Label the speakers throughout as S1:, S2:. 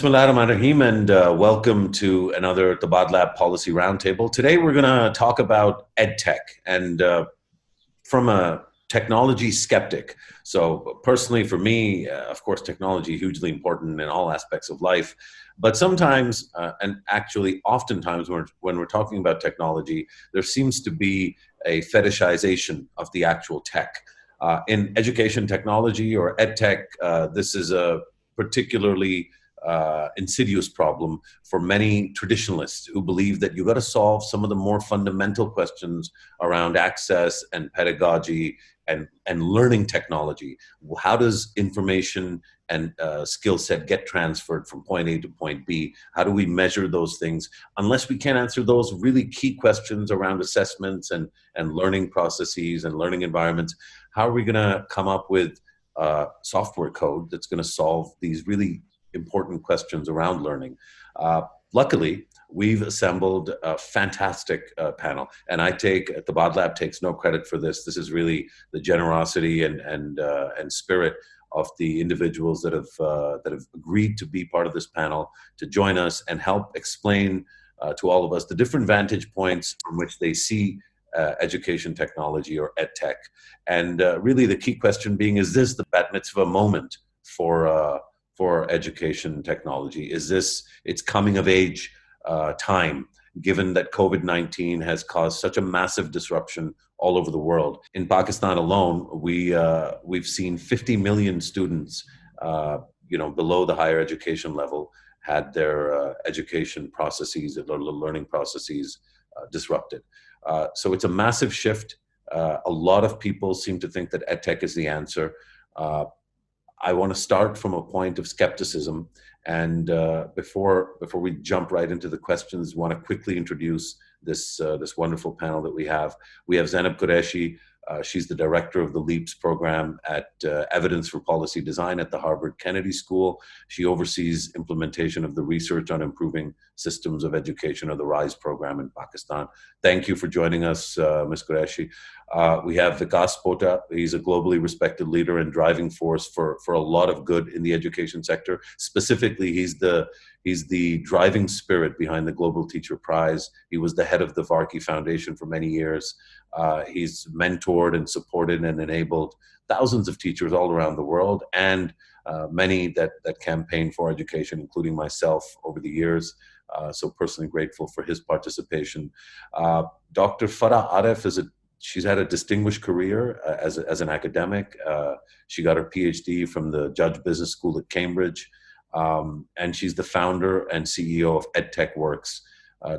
S1: Bismillahirrahmanirrahim, and welcome to another Tabadlab Policy Roundtable. Today we're going to talk about EdTech and from a technology skeptic. So personally for me, of course, technology is hugely important in all aspects of life. But sometimes, and actually oftentimes when we're talking about technology, there seems to be a fetishization of the actual tech. In education technology or EdTech, this is a particularly insidious problem for many traditionalists who believe that you've got to solve some of the more fundamental questions around access and pedagogy and learning technology. How does information and skill set get transferred from point A to point B? How do we measure those things? Unless we can answer those really key questions around assessments and learning processes and learning environments, how are we going to come up with software code that's going to solve these really important questions around learning? Luckily, we've assembled a fantastic panel, and Tabadlab takes no credit for this. This is really the generosity and spirit of the individuals that have agreed to be part of this panel, to join us and help explain to all of us the different vantage points from which they see education technology or EdTech. And really the key question being, is this the bat mitzvah moment for education technology? Is this its coming of age time, given that COVID-19 has caused such a massive disruption all over the world? In Pakistan alone, we've seen 50 million students, below the higher education level, had their education processes, their learning processes disrupted. So it's a massive shift. A lot of people seem to think that EdTech is the answer. I want to start from a point of skepticism, and before we jump right into the questions, I want to quickly introduce this wonderful panel that we have. We have Zainab Qureshi. She's the director of the LEAPS program at Evidence for Policy Design at the Harvard Kennedy School. She oversees implementation of the Research on Improving Systems of Education, or the RISE program in Pakistan. Thank you for joining us, Ms. Qureshi. We have Vikas Pota. He's a globally respected leader and driving force for a lot of good in the education sector. Specifically, he's the driving spirit behind the Global Teacher Prize. He was the head of the Varkey Foundation for many years. He's mentored and supported and enabled thousands of teachers all around the world, and many that campaign for education, including myself over the years. So personally grateful for his participation. Dr. Farah Arif she's had a distinguished career as an academic. She got her PhD from the Judge Business School at Cambridge, and she's the founder and CEO of EdTech Works.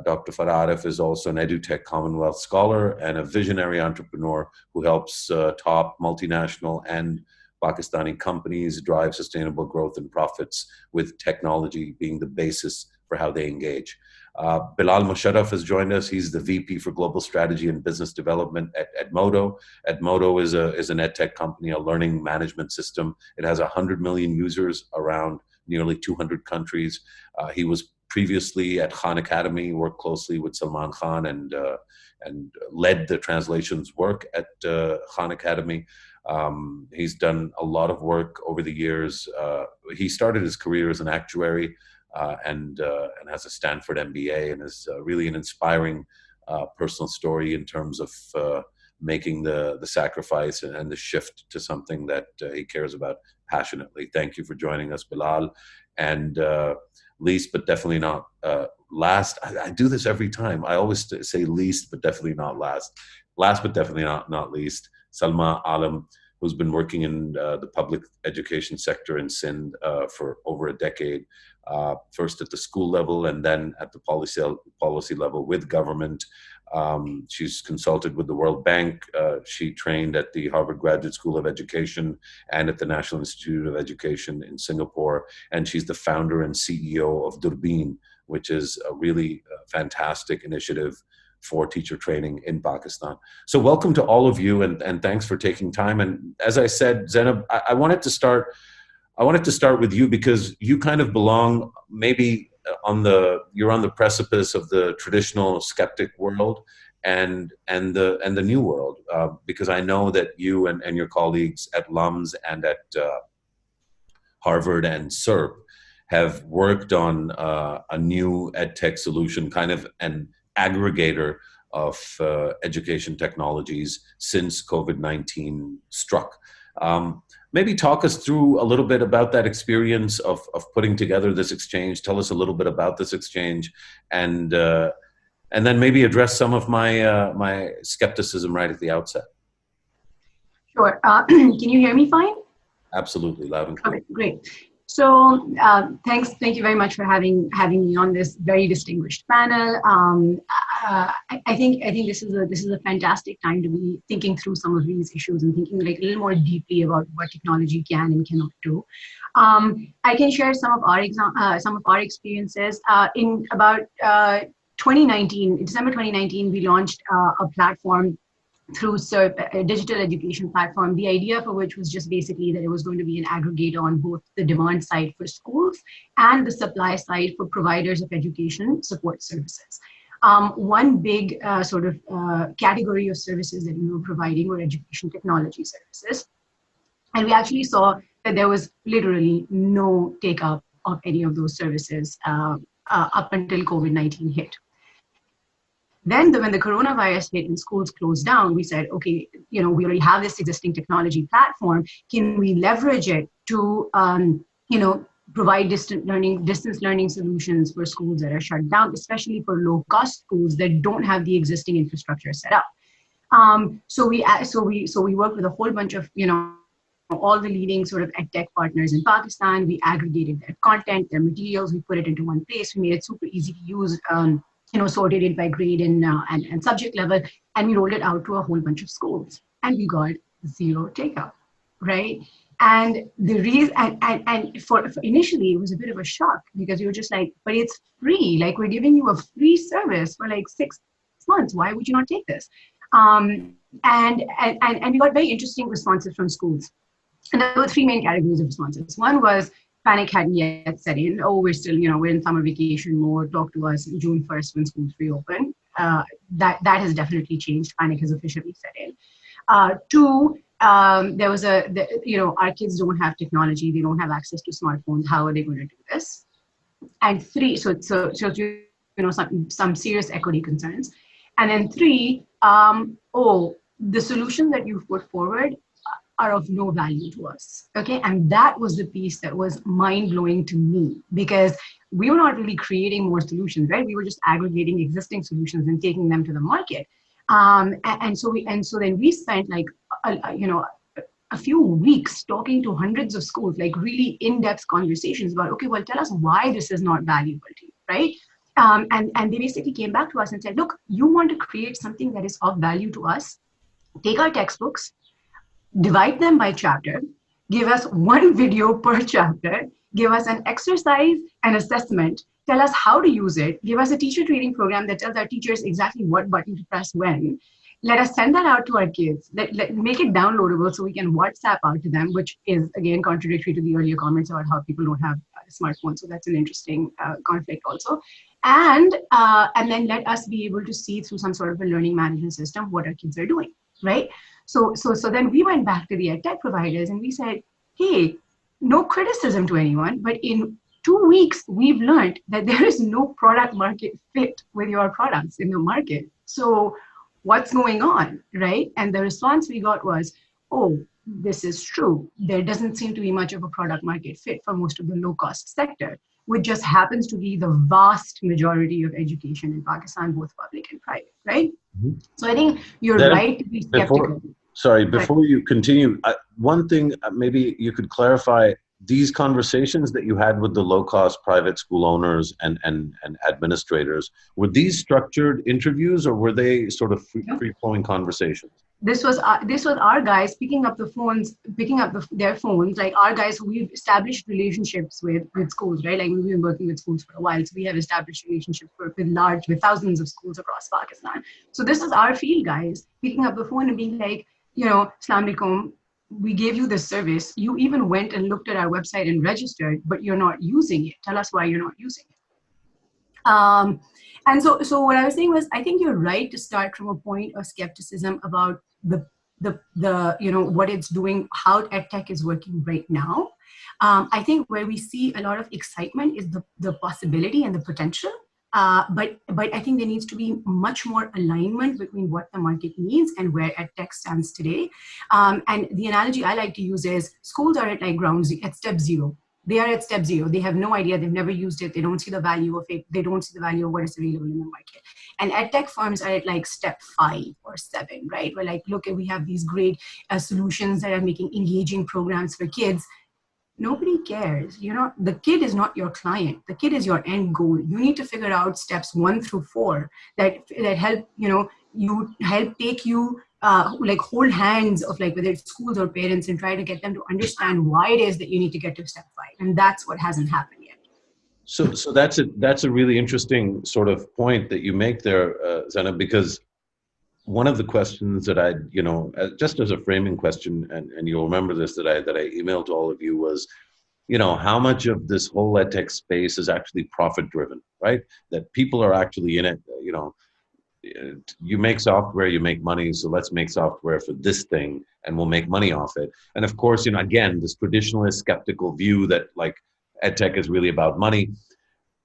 S1: Dr. Farah Arif is also an EduTech Commonwealth Scholar and a visionary entrepreneur who helps top multinational and Pakistani companies drive sustainable growth and profits, with technology being the basis for how they engage. Bilal Musharraf has joined us. He's the VP for Global Strategy and Business Development at Edmodo. Edmodo is an EdTech company, a learning management system. It has 100 million users around nearly 200 countries. He was previously at Khan Academy, worked closely with Salman Khan and led the translations work at Khan Academy. He's done a lot of work over the years. He started his career as an actuary and has a Stanford MBA, and is really an inspiring personal story in terms of making the sacrifice and the shift to something that he cares about passionately. Thank you for joining us, Bilal. And least but definitely not last, I do this every time. I always say least but definitely not last. Last but definitely not least, Salma Alam, who's been working in the public education sector in Sindh for over a decade, first at the school level and then at the policy level with government. She's consulted with the World Bank. She trained at the Harvard Graduate School of Education and at the National Institute of Education in Singapore. And she's the founder and CEO of Durbeen, which is a really fantastic initiative for teacher training in Pakistan. So welcome to all of you, and thanks for taking time. And as I said, Zainab, I wanted to start with you because you kind of belong maybe you're on the precipice of the traditional skeptic world and the new world, because I know that you and your colleagues at LUMS and at Harvard and SERP have worked on a new EdTech solution, kind of an aggregator of education technologies since COVID-19 struck. Maybe talk us through a little bit about that experience of putting together this exchange. Tell us a little bit about this exchange, and then maybe address some of my skepticism right at the outset.
S2: Sure. Can you hear me fine?
S1: Absolutely, loud and clear.
S2: Okay, great. So thank you very much for having me on this very distinguished panel. I think this is a fantastic time to be thinking through some of these issues and thinking like a little more deeply about what technology can and cannot do. I can share some of our experiences. In about 2019, December 2019, we launched a platform through a digital education platform, the idea for which was just basically that it was going to be an aggregator on both the demand side for schools and the supply side for providers of education support services. One big category of services that we were providing were education technology services. And we actually saw that there was literally no take-up of any of those services up until COVID-19 hit. Then when the coronavirus hit and schools closed down, we said, okay, we already have this existing technology platform. Can we leverage it to, provide distance learning solutions for schools that are shut down, especially for low-cost schools that don't have the existing infrastructure set up. So we worked with a whole bunch of, all the leading sort of EdTech partners in Pakistan. We aggregated their content, their materials. We put it into one place. We made it super easy to use. Sorted it by grade and subject level, and we rolled it out to a whole bunch of schools, and we got zero take-up, right? And the reason, and for initially, it was a bit of a shock because we were just like, but it's free, like we're giving you a free service for like 6 months. Why would you not take this? And we got very interesting responses from schools. And there were 3 main categories of responses. One was panic hadn't yet set in. Oh, we're still, we're in summer vacation mode. Talk to us June 1st when schools reopen. That has definitely changed. Panic has officially set in. 2, there was our kids don't have technology. They don't have access to smartphones. How are they going to do this? And 3, so some serious equity concerns. And then 3, the solution that you've put forward are of no value to us, okay? And that was the piece that was mind-blowing to me because we were not really creating more solutions, right? We were just aggregating existing solutions and taking them to the market. And so then we spent like, a few weeks talking to hundreds of schools, like really in-depth conversations about, okay, well, tell us why this is not valuable to you, right? And they basically came back to us and said, look, you want to create something that is of value to us, take our textbooks, divide them by chapter, give us 1 video per chapter, give us an exercise and assessment, tell us how to use it, give us a teacher training program that tells our teachers exactly what button to press when. Let us send that out to our kids, make it downloadable so we can WhatsApp out to them, which is, again, contradictory to the earlier comments about how people don't have smartphones. So that's an interesting conflict also. And then let us be able to see through some sort of a learning management system what our kids are doing, right? So then we went back to the EdTech providers and we said, hey, no criticism to anyone, but in 2 weeks, we've learned that there is no product market fit with your products in the market. So what's going on, right? And the response we got was, oh, this is true. There doesn't seem to be much of a product market fit for most of the low-cost sector, which just happens to be the vast majority of education in Pakistan, both public and private, right? Mm-hmm. So I think you're right to be skeptical.
S1: Before you continue, one thing maybe you could clarify, these conversations that you had with the low-cost private school owners and administrators, were these structured interviews or were they sort of free-flowing conversations?
S2: This was our guys picking up their phones, like our guys who we've established relationships with schools, right? Like we've been working with schools for a while, so we have established relationships with thousands of schools across Pakistan. So this is our field guys picking up the phone and being like, Assalamu alaikum, we gave you this service. You even went and looked at our website and registered, but you're not using it. Tell us why you're not using it. And so what I was saying was, I think you're right to start from a point of skepticism about the what it's doing, how EdTech is working right now. I think where we see a lot of excitement is the possibility and the potential. But I think there needs to be much more alignment between what the market needs and where EdTech stands today. And the analogy I like to use is schools are at like at step zero. They are at step zero. They have no idea. They've never used it. They don't see the value of it. They don't see the value of what is available in the market. And EdTech firms are at like step 5 or 7, right? We're like, look, we have these great solutions that are making engaging programs for kids. Nobody cares. The kid is not your client. The kid is your end goal. You need to figure out steps 1 through 4 that help, you help take you like hold hands of like whether it's schools or parents and try to get them to understand why it is that you need to get to step 5. And that's what hasn't happened yet.
S1: So that's a really interesting sort of point that you make there, Zainab, because one of the questions that I, just as a framing question, and you'll remember this, that I emailed to all of you was, how much of this whole EdTech space is actually profit driven, right? That people are actually in it, you make software, you make money, so let's make software for this thing and we'll make money off it. And of course, again, this traditionalist skeptical view that like EdTech is really about money.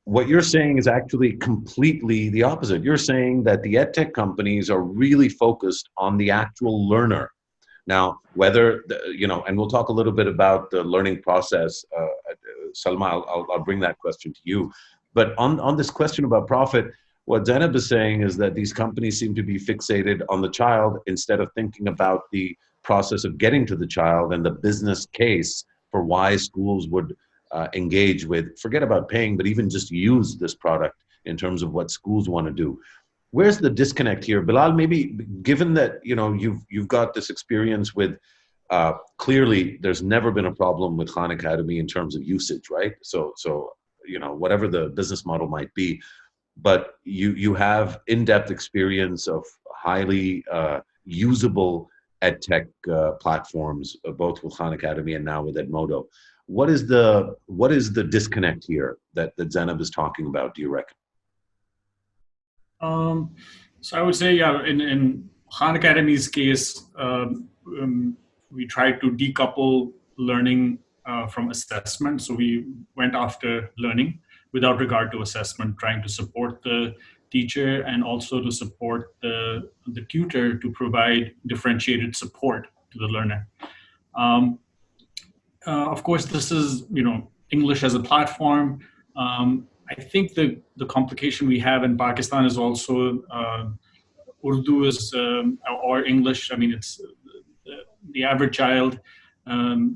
S1: What you're saying is actually completely the opposite. You're saying that the EdTech companies are really focused on the actual learner. Now, whether, and we'll talk a little bit about the learning process. Salma, I'll bring that question to you. But on this question about profit, what Zainab is saying is that these companies seem to be fixated on the child instead of thinking about the process of getting to the child and the business case for why schools would engage with, forget about paying, but even just use this product in terms of what schools want to do. Where's the disconnect here? Bilal, maybe given that, you've got this experience with, clearly there's never been a problem with Khan Academy in terms of usage, right? So whatever the business model might be, but you have in-depth experience of highly usable EdTech platforms, both with Khan Academy and now with Edmodo. What is the disconnect here that Zainab is talking about, do you reckon?
S3: So I would say, yeah, in Khan Academy's case, we tried to decouple learning from assessment. So we went after learning without regard to assessment, trying to support the teacher and also to support the tutor to provide differentiated support to the learner. Of course, this is, English as a platform. I think the complication we have in Pakistan is also Urdu is, or English. I mean, it's the average child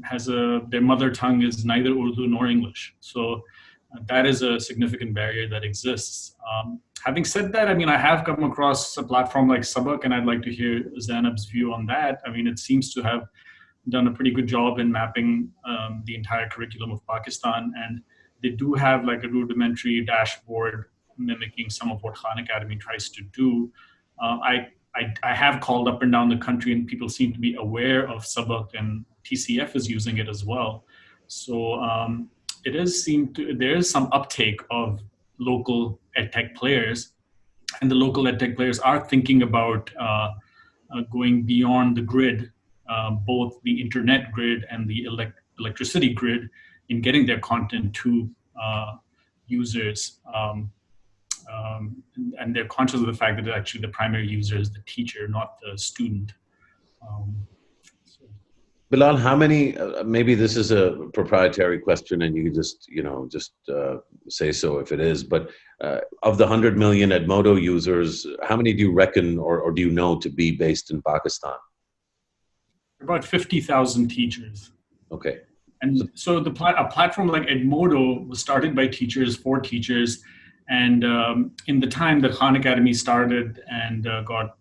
S3: has their mother tongue is neither Urdu nor English. So that is a significant barrier that exists. Having said that, I mean, I have come across a platform like Sabak, and I'd like to hear Zainab's view on that. I mean, it seems to have done a pretty good job in mapping the entire curriculum of Pakistan, and they do have like a rudimentary dashboard mimicking some of what Khan Academy tries to do. I have called up and down the country, and people seem to be aware of Sabak, and TCF is using it as well. So there is some uptake of local EdTech players, and the local EdTech players are thinking about going beyond the grid, both the internet grid and the electricity grid, in getting their content to users. And they're conscious of the fact that actually the primary user is the teacher, not the student.
S1: Bilal, how many, maybe this is a proprietary question and you can just say so if it is, but of the 100 million Edmodo users, how many do you reckon or do you know to be based in Pakistan?
S3: About 50,000 teachers.
S1: Okay.
S3: And so a platform like Edmodo was started by teachers, for teachers. And in the time that Khan Academy started and got,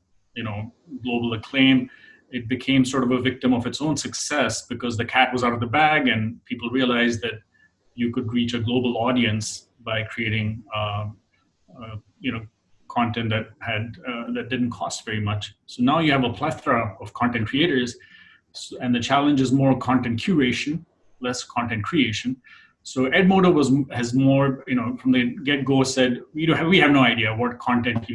S3: global acclaim, it became sort of a victim of its own success because the cat was out of the bag and people realized that you could reach a global audience by creating, content that didn't cost very much. So now you have a plethora of content creators, and the challenge is more content curation, less content creation. So Edmodo has more, from the get-go said, we have no idea what content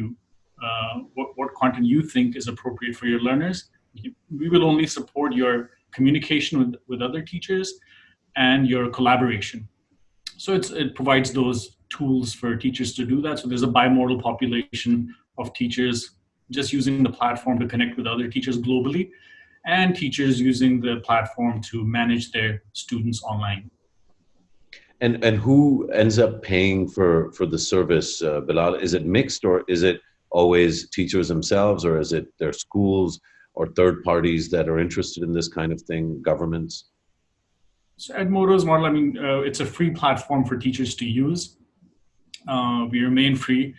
S3: what content you think is appropriate for your learners. We will only support your communication with other teachers, and your collaboration. So it provides those tools for teachers to do that. So there's a bimodal population of teachers just using the platform to connect with other teachers globally, and teachers using the platform to manage their students online.
S1: And who ends up paying for the service, Bilal? Is it mixed, or is it always teachers themselves, or is it their schools or third parties that are interested in this kind of thing, governments?
S3: So Edmodo's model, I mean, it's a free platform for teachers to use. We remain free.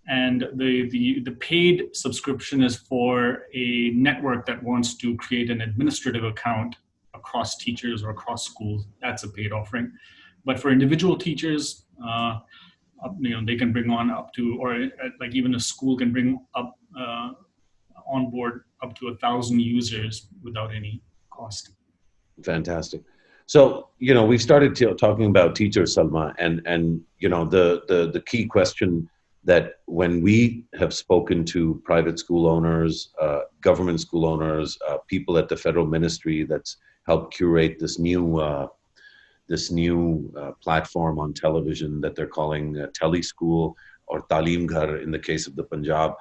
S3: And the paid subscription is for a network that wants to create an administrative account across teachers or across schools. That's a paid offering. But for individual teachers, they can bring on up to, or like even a school can bring up on board up to 1,000 users without any cost.
S1: Fantastic. So, we've started talking about teachers, Salma, and the key question that when we have spoken to private school owners, government school owners, people at the federal ministry that's helped curate this new platform on television that they're calling Teleschool or Talim Ghar in the case of the Punjab,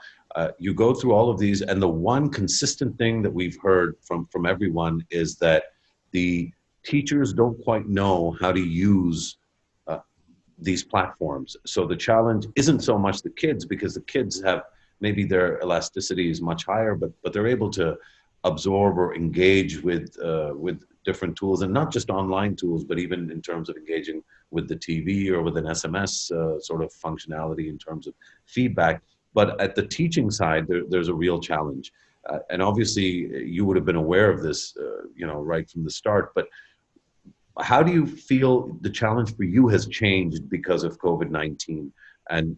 S1: you go through all of these, and the one consistent thing that we've heard from everyone is that the teachers don't quite know how to use these platforms. So the challenge isn't so much the kids, because the kids have maybe their elasticity is much higher, but they're able to absorb or engage with different tools, and not just online tools, but even in terms of engaging with the TV or with an SMS sort of functionality in terms of feedback. But at the teaching side, there's a real challenge. And obviously, you would have been aware of this, right from the start. But how do you feel the challenge for you has changed because of COVID-19? And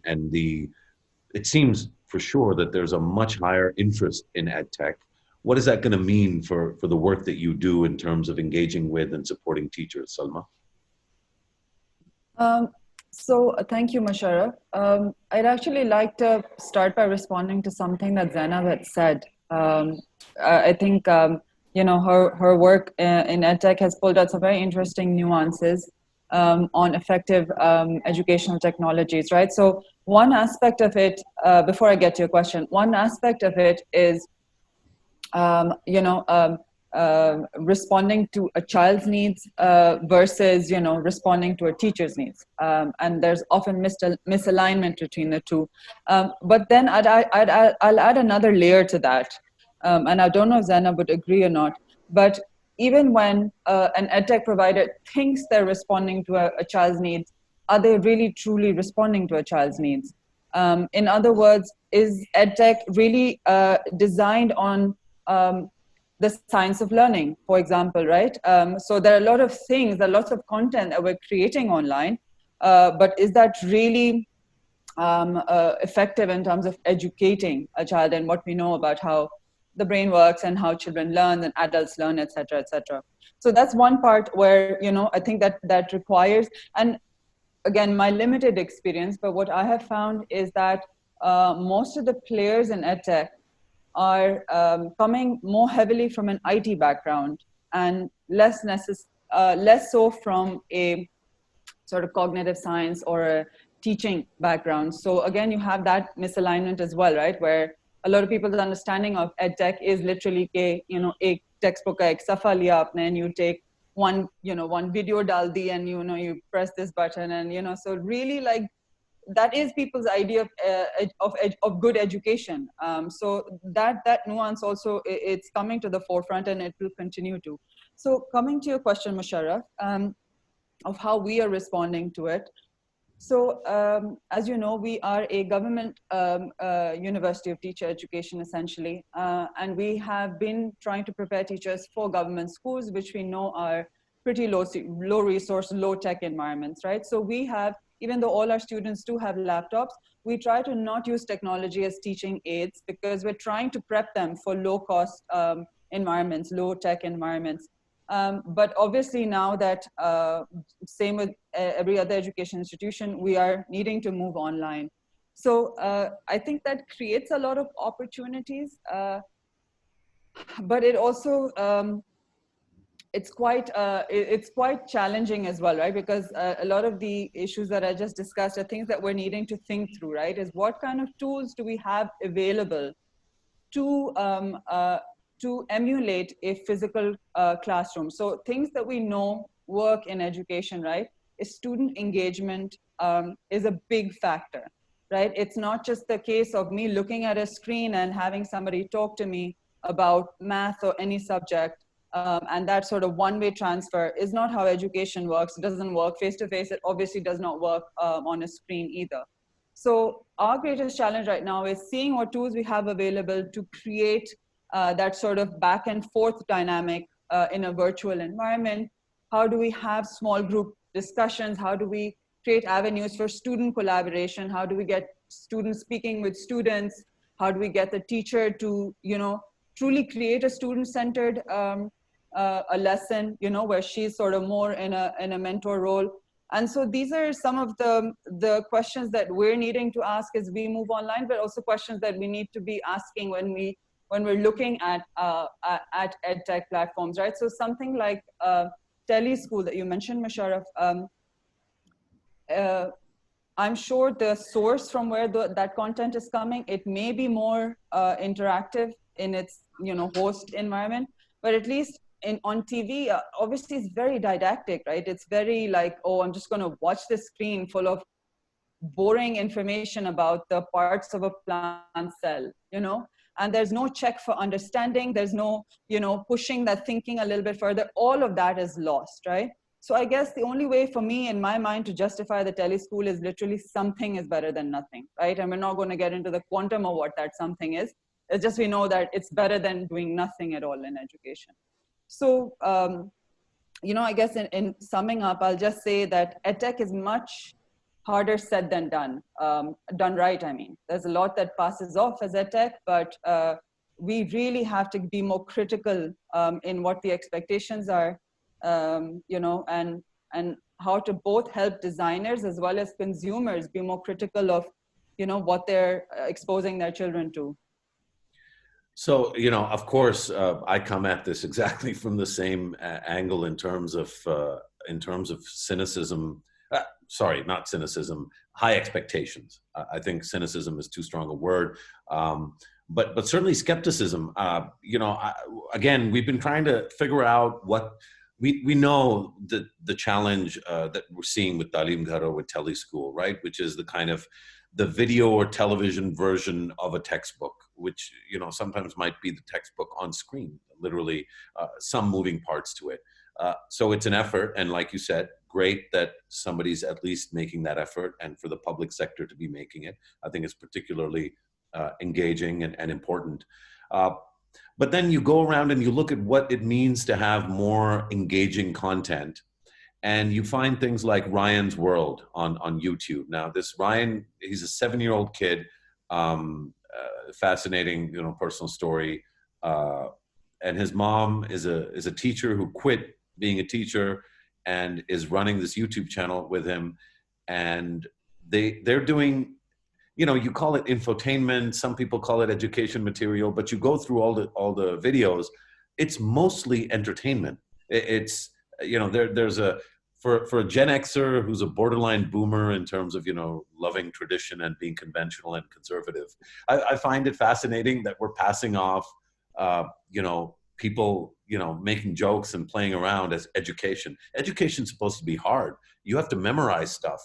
S1: it seems for sure that there's a much higher interest in EdTech. What is that going to mean for the work that you do in terms of engaging with and supporting teachers, Salma?
S4: So thank you, Musharraf. I'd actually like to start by responding to something that Zainab had said. I think her work in EdTech has pulled out some very interesting nuances on effective educational technologies, right? So one aspect of it, before I get to your question, one aspect of it is, responding to a child's needs versus, responding to a teacher's needs. And there's often misalignment between the two. But then I'll add another layer to that. And I don't know if Zainab would agree or not, but even when an EdTech provider thinks they're responding to a child's needs, are they really truly responding to a child's needs? In other words, is EdTech really designed on the science of learning, for example, right? So there are a lot of things, there are lots of content that we're creating online, but is that really effective in terms of educating a child and what we know about how the brain works and how children learn and adults learn, et cetera, et cetera. So that's one part where, I think that requires, and again, my limited experience, but what I have found is that most of the players in EdTech are coming more heavily from an IT background and less so from a sort of cognitive science or a teaching background. So again, you have that misalignment as well, right? Where a lot of people's understanding of EdTech is literally, एक textbook का एक सफ़ा लिया आपने and you take one video डाल दी and you press this button and so really like that is people's idea of good education. So that nuance also, it's coming to the forefront and it will continue to. So coming to your question, Musharraf, of how we are responding to it. So as you know, we are a government university of teacher education essentially, and we have been trying to prepare teachers for government schools, which we know are pretty low resource, low tech environments, right? So we have, even though all our students do have laptops, we try to not use technology as teaching aids because we're trying to prep them for low cost environments, low tech environments. But obviously now that, same with every other education institution, we are needing to move online. So I think that creates a lot of opportunities, but it also it's quite challenging as well, right? Because a lot of the issues that I just discussed are things that we're needing to think through, right? Is what kind of tools do we have available to emulate a physical classroom? So things that we know work in education, right? Is student engagement is a big factor, right? It's not just the case of me looking at a screen and having somebody talk to me about math or any subject. And that sort of one-way transfer is not how education works. It doesn't work face-to-face. It obviously does not work on a screen either. So our greatest challenge right now is seeing what tools we have available to create that sort of back and forth dynamic in a virtual environment. How do we have small group discussions? How do we create avenues for student collaboration? How do we get students speaking with students? How do we get the teacher to, truly create a student-centered a lesson, where she's sort of more in a mentor role? And so these are some of the questions that we're needing to ask as we move online, but also questions that we need to be asking when we're looking at EdTech platforms, right? So something like teleschool that you mentioned, Musharraf, I'm sure the source from where that content is coming, it may be more interactive in its host environment, but at least on TV, obviously it's very didactic, right? It's very like, oh, I'm just going to watch this screen full of boring information about the parts of a plant cell, and there's no check for understanding. There's no, pushing that thinking a little bit further. All of that is lost, right? So I guess the only way for me in my mind to justify the teleschool is literally something is better than nothing, right? And we're not going to get into the quantum of what that something is. It's just we know that it's better than doing nothing at all in education. So, I guess in summing up, I'll just say that EdTech is much harder said than done. Done right, I mean. There's a lot that passes off as EdTech, but we really have to be more critical in what the expectations are, and how to both help designers as well as consumers be more critical of, what they're exposing their children to.
S1: So, of course, I come at this exactly from the same angle in terms of cynicism. Sorry, not cynicism. High expectations. I think cynicism is too strong a word, but certainly skepticism. Again, we've been trying to figure out what we know the challenge that we're seeing with Talim Ghar or with teleschool, right? Which is the kind of the video or television version of a textbook, which sometimes might be the textbook on screen, literally some moving parts to it. So it's an effort, and like you said, great that somebody's at least making that effort, and for the public sector to be making it, I think it's particularly engaging and important. But then you go around and you look at what it means to have more engaging content, and you find things like Ryan's World on YouTube. Now, this Ryan, he's a 7-year-old kid, fascinating, personal story. And his mom is a teacher who quit being a teacher and is running this YouTube channel with him. And they're doing, you call it infotainment. Some people call it education material, but you go through all the videos, it's mostly entertainment. It's, there's for a Gen Xer who's a borderline boomer in terms of, loving tradition and being conventional and conservative, I find it fascinating that we're passing off, people, making jokes and playing around as education. Education's supposed to be hard. You have to memorize stuff,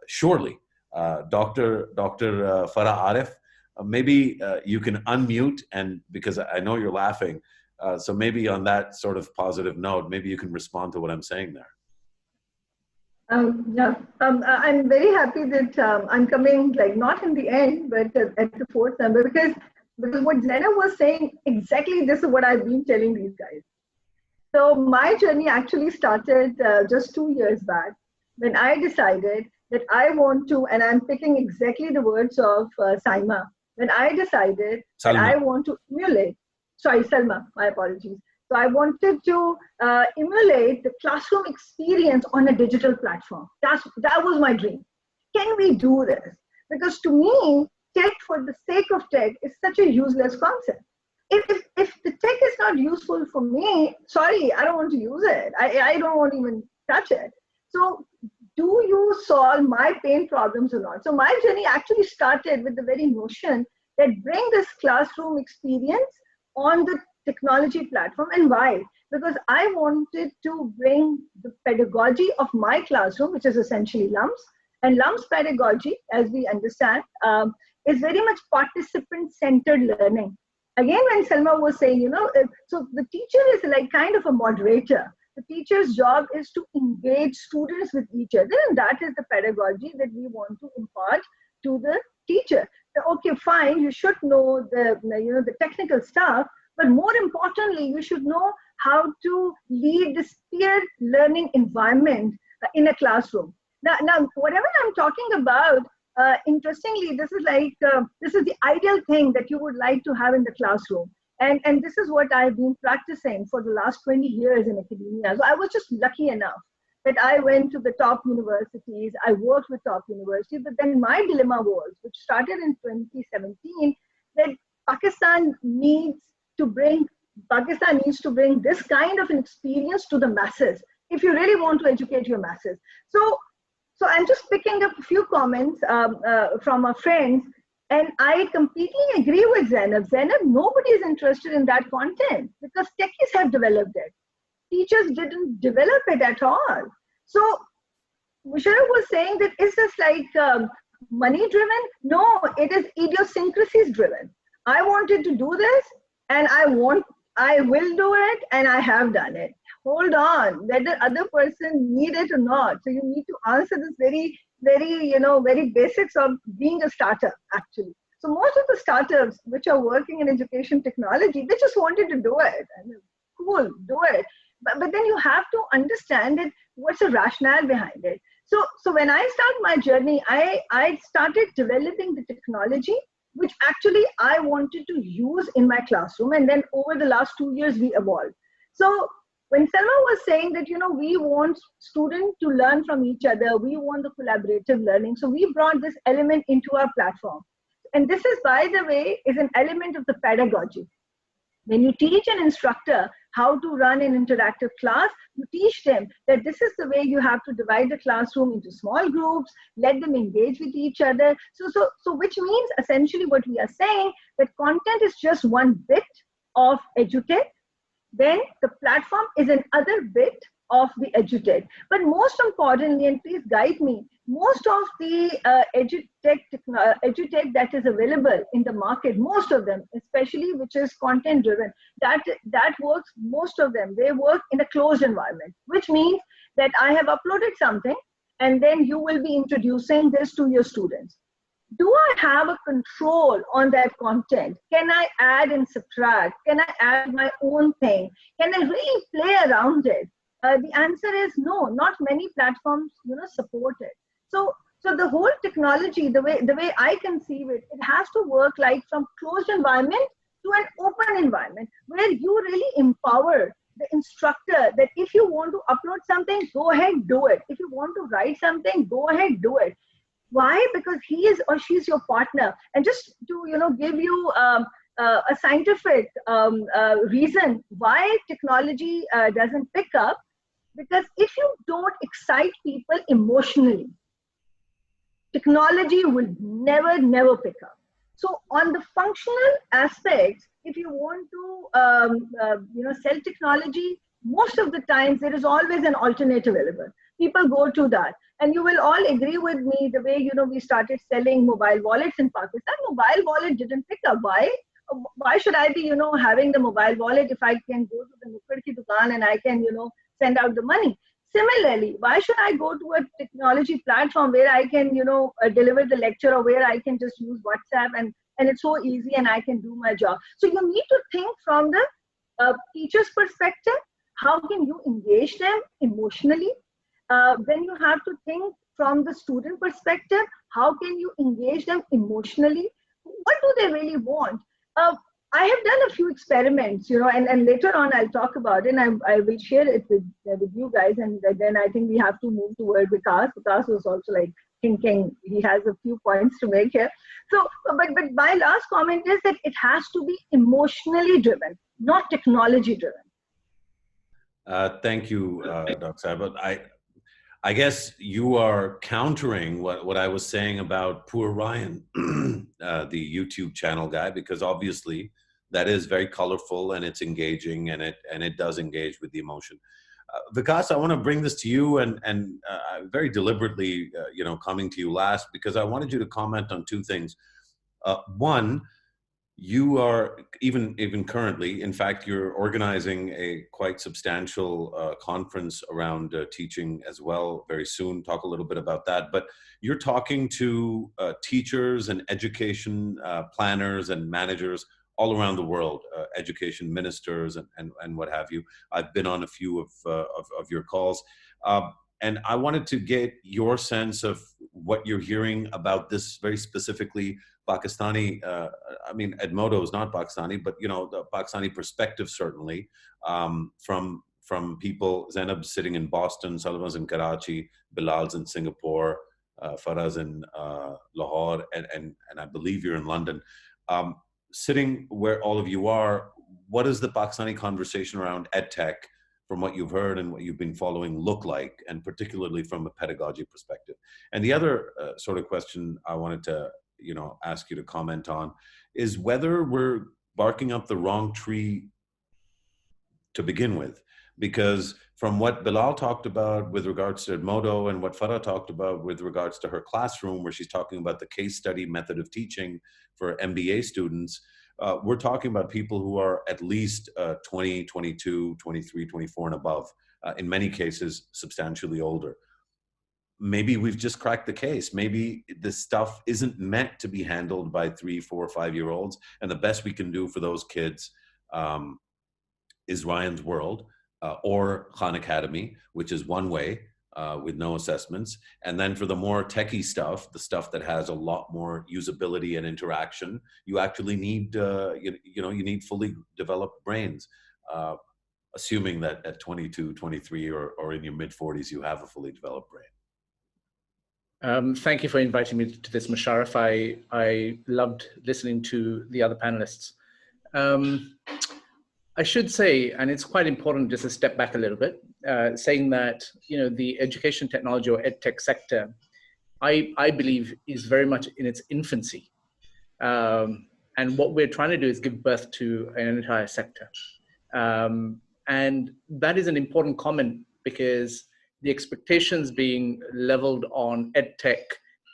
S1: surely. Dr. Farah Arif, maybe you can unmute, and because I know you're laughing, so maybe on that sort of positive note, maybe you can respond to what I'm saying there.
S5: I'm very happy that I'm coming, like, not in the end, but at the fourth number, because what Zainab was saying, exactly this is what I've been telling these guys. So my journey actually started just 2 years back, when I decided that I want to, and I'm picking exactly the words of Saima, when I decided that I want to emulate, Salma, my apologies. So I wanted to emulate the classroom experience on a digital platform. That was my dream. Can we do this? Because to me, tech for the sake of tech is such a useless concept. if the tech is not useful for me, sorry, I don't want to use it. I don't want to even touch it. So do you solve my pain problems or not? So my journey actually started with the very notion that bring this classroom experience on the technology platform. And why? Because I wanted to bring the pedagogy of my classroom, which is essentially LUMS. And LUMS pedagogy, as we understand, is very much participant-centered learning. Again, when Selma was saying, so the teacher is like kind of a moderator. The teacher's job is to engage students with each other, and that is the pedagogy that we want to impart to the teacher. Okay, fine, you should know the technical stuff, but more importantly, you should know how to lead this peer learning environment in a classroom. Now, whatever I'm talking about, interestingly, this is the ideal thing that you would like to have in the classroom. And this is what I've been practicing for the last 20 years in academia. So I was just lucky enough that I went to the top universities, I worked with top universities, but then my dilemma was, which started in 2017, that Pakistan needs to bring this kind of an experience to the masses if you really want to educate your masses. So I'm just picking up a few comments from our friends, and I completely agree with Zainab. Nobody is interested in that content because techies have developed it. Teachers didn't develop it at all. So Musharraf was saying that, is this like money driven? No, it is idiosyncrasies driven. I wanted to do this, and I will do it, and I have done it. Hold on, whether other person need it or not. So you need to answer this very basics of being a startup, actually. So most of the startups which are working in education technology, they just wanted to do it. And cool, do it. But then you have to understand it, what's the rationale behind it. So when I start my journey, I started developing the technology which actually I wanted to use in my classroom. And then over the last 2 years, we evolved. So when Selma was saying that, we want students to learn from each other, we want the collaborative learning. So we brought this element into our platform. And this is, by the way, is an element of the pedagogy. When you teach an instructor how to run an interactive class, you teach them that this is the way you have to divide the classroom into small groups, let them engage with each other. So which means essentially what we are saying, that content is just one bit of edutech, then the platform is another bit of the edutech. But most importantly, and please guide me, most of the edutech that is available in the market, most of them, especially which is content driven, that works, most of them, they work in a closed environment, which means that I have uploaded something and then you will be introducing this to your students. Do I have a control on that content? Can I add and subtract? Can I add my own thing? Can I really play around it? The answer is no. Not many platforms, support it. So the whole technology, the way I conceive it, it has to work like from closed environment to an open environment where you really empower the instructor that if you want to upload something, go ahead, do it. If you want to write something, go ahead, do it. Why? Because he is or she is your partner. And just to give you a scientific reason why technology doesn't pick up, because if you don't excite people emotionally, technology will never pick up. So on the functional aspects, if you want to sell technology, most of the times there is always an alternative available. People go to that. And you will all agree with me the way, we started selling mobile wallets in Pakistan. Mobile wallet didn't pick up. Why? Why should I be, having the mobile wallet if I can go to the nukkad ki dukaan and I can, send out the money? Similarly, why should I go to a technology platform where I can, deliver the lecture, or where I can just use WhatsApp and it's so easy and I can do my job? So you need to think from the teacher's perspective. How can you engage them emotionally? Then you have to think from the student perspective. How can you engage them emotionally? What do they really want? I have done a few experiments, and later on I'll talk about it, and I will share it with you guys. And then I think we have to move toward Vikas. Vikas was also like thinking he has a few points to make here. So, but my last comment is that it has to be emotionally driven, not technology driven.
S1: Thank you, Dr. Sabat. I guess you are countering what I was saying about poor Ryan, the YouTube channel guy, because obviously that is very colorful and it's engaging and it does engage with the emotion. Vikas, I want to bring this to you and very deliberately, coming to you last, because I wanted you to comment on two things. One, you are even currently, in fact, you're organizing a quite substantial conference around teaching as well very soon. Talk a little bit about that. But you're talking to teachers and education planners and managers all around the world, education ministers and what have you. I've been on a few of your calls. And I wanted to get your sense of what you're hearing about this very specifically Pakistani, Edmodo is not Pakistani, but the Pakistani perspective certainly from people. Zainab's sitting in Boston, Salma's in Karachi, Bilal's in Singapore, Farah's in Lahore, and I believe you're in London. Sitting where all of you are, what does the Pakistani conversation around EdTech, from what you've heard and what you've been following, look like, and particularly from a pedagogy perspective? And the other sort of question I wanted to ask you to comment on is whether we're barking up the wrong tree to begin with. Because from what Bilal talked about with regards to Edmodo and what Farah talked about with regards to her classroom, where she's talking about the case study method of teaching for MBA students, we're talking about people who are at least 20, 22, 23, 24 and above, in many cases substantially older. Maybe we've just cracked the case. Maybe this stuff isn't meant to be handled by 3, 4, 5-year-olds. And the best we can do for those kids is Ryan's World or Khan Academy, which is one way with no assessments. And then for the more techie stuff, the stuff that has a lot more usability and interaction, you actually need, you need fully developed brains. Assuming that at 22, 23, or in your mid-40s, you have a fully developed brain.
S6: Thank you for inviting me to this, Musharraf. I loved listening to the other panelists. I should say, and it's quite important just to step back a little bit, saying that the education technology or EdTech sector, I believe, is very much in its infancy. And what we're trying to do is give birth to an entire sector. And that is an important comment because the expectations being leveled on EdTech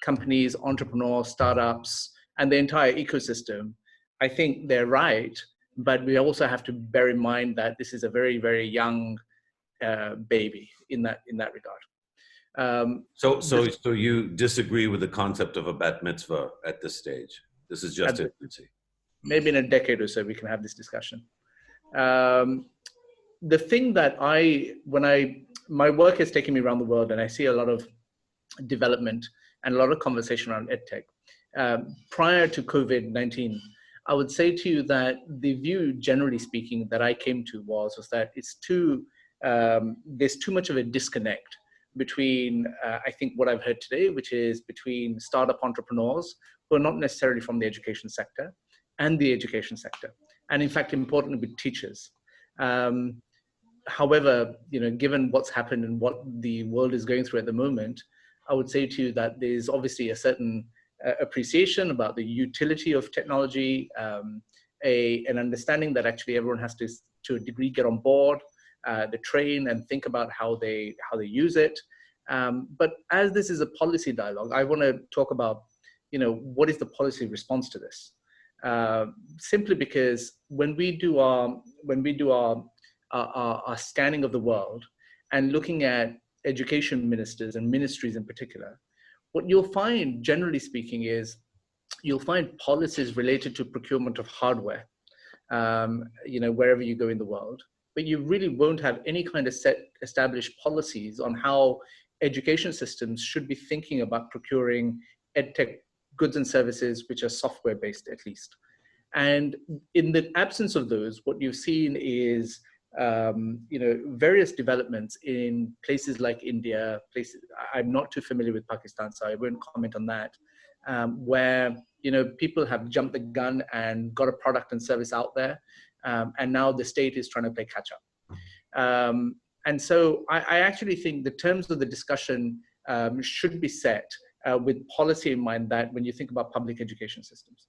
S6: companies, entrepreneurs, startups, and the entire ecosystem, I think they're right, but we also have to bear in mind that this is a very, very young baby in that regard.
S1: So you disagree with the concept of a bat mitzvah at this stage? This is just infancy.
S6: Maybe in a decade or so we can have this discussion. The thing that my work has taken me around the world, and I see a lot of development and a lot of conversation around EdTech. Prior to COVID-19, I would say to you that the view, generally speaking, that I came to was that it's there's too much of a disconnect between, I think, what I've heard today, which is between startup entrepreneurs who are not necessarily from the education sector and the education sector, and in fact, importantly, with teachers. However, given what's happened and what the world is going through at the moment, I would say to you that there's obviously a certain appreciation about the utility of technology, an understanding that actually everyone has to a degree, get on board, the train and think about how they use it. But as this is a policy dialogue, I want to talk about, what is the policy response to this? Simply because when we do our scanning of the world and looking at education ministers and ministries in particular, what you'll find, generally speaking, is you'll find policies related to procurement of hardware, wherever you go in the world, but you really won't have any kind of set established policies on how education systems should be thinking about procuring EdTech goods and services, which are software-based at least. And in the absence of those, what you've seen is various developments in places like India, places I'm not too familiar with Pakistan, so I won't comment on that, where people have jumped the gun and got a product and service out there, and now the state is trying to play catch up. And so I actually think the terms of the discussion should be set with policy in mind, that when you think about public education systems.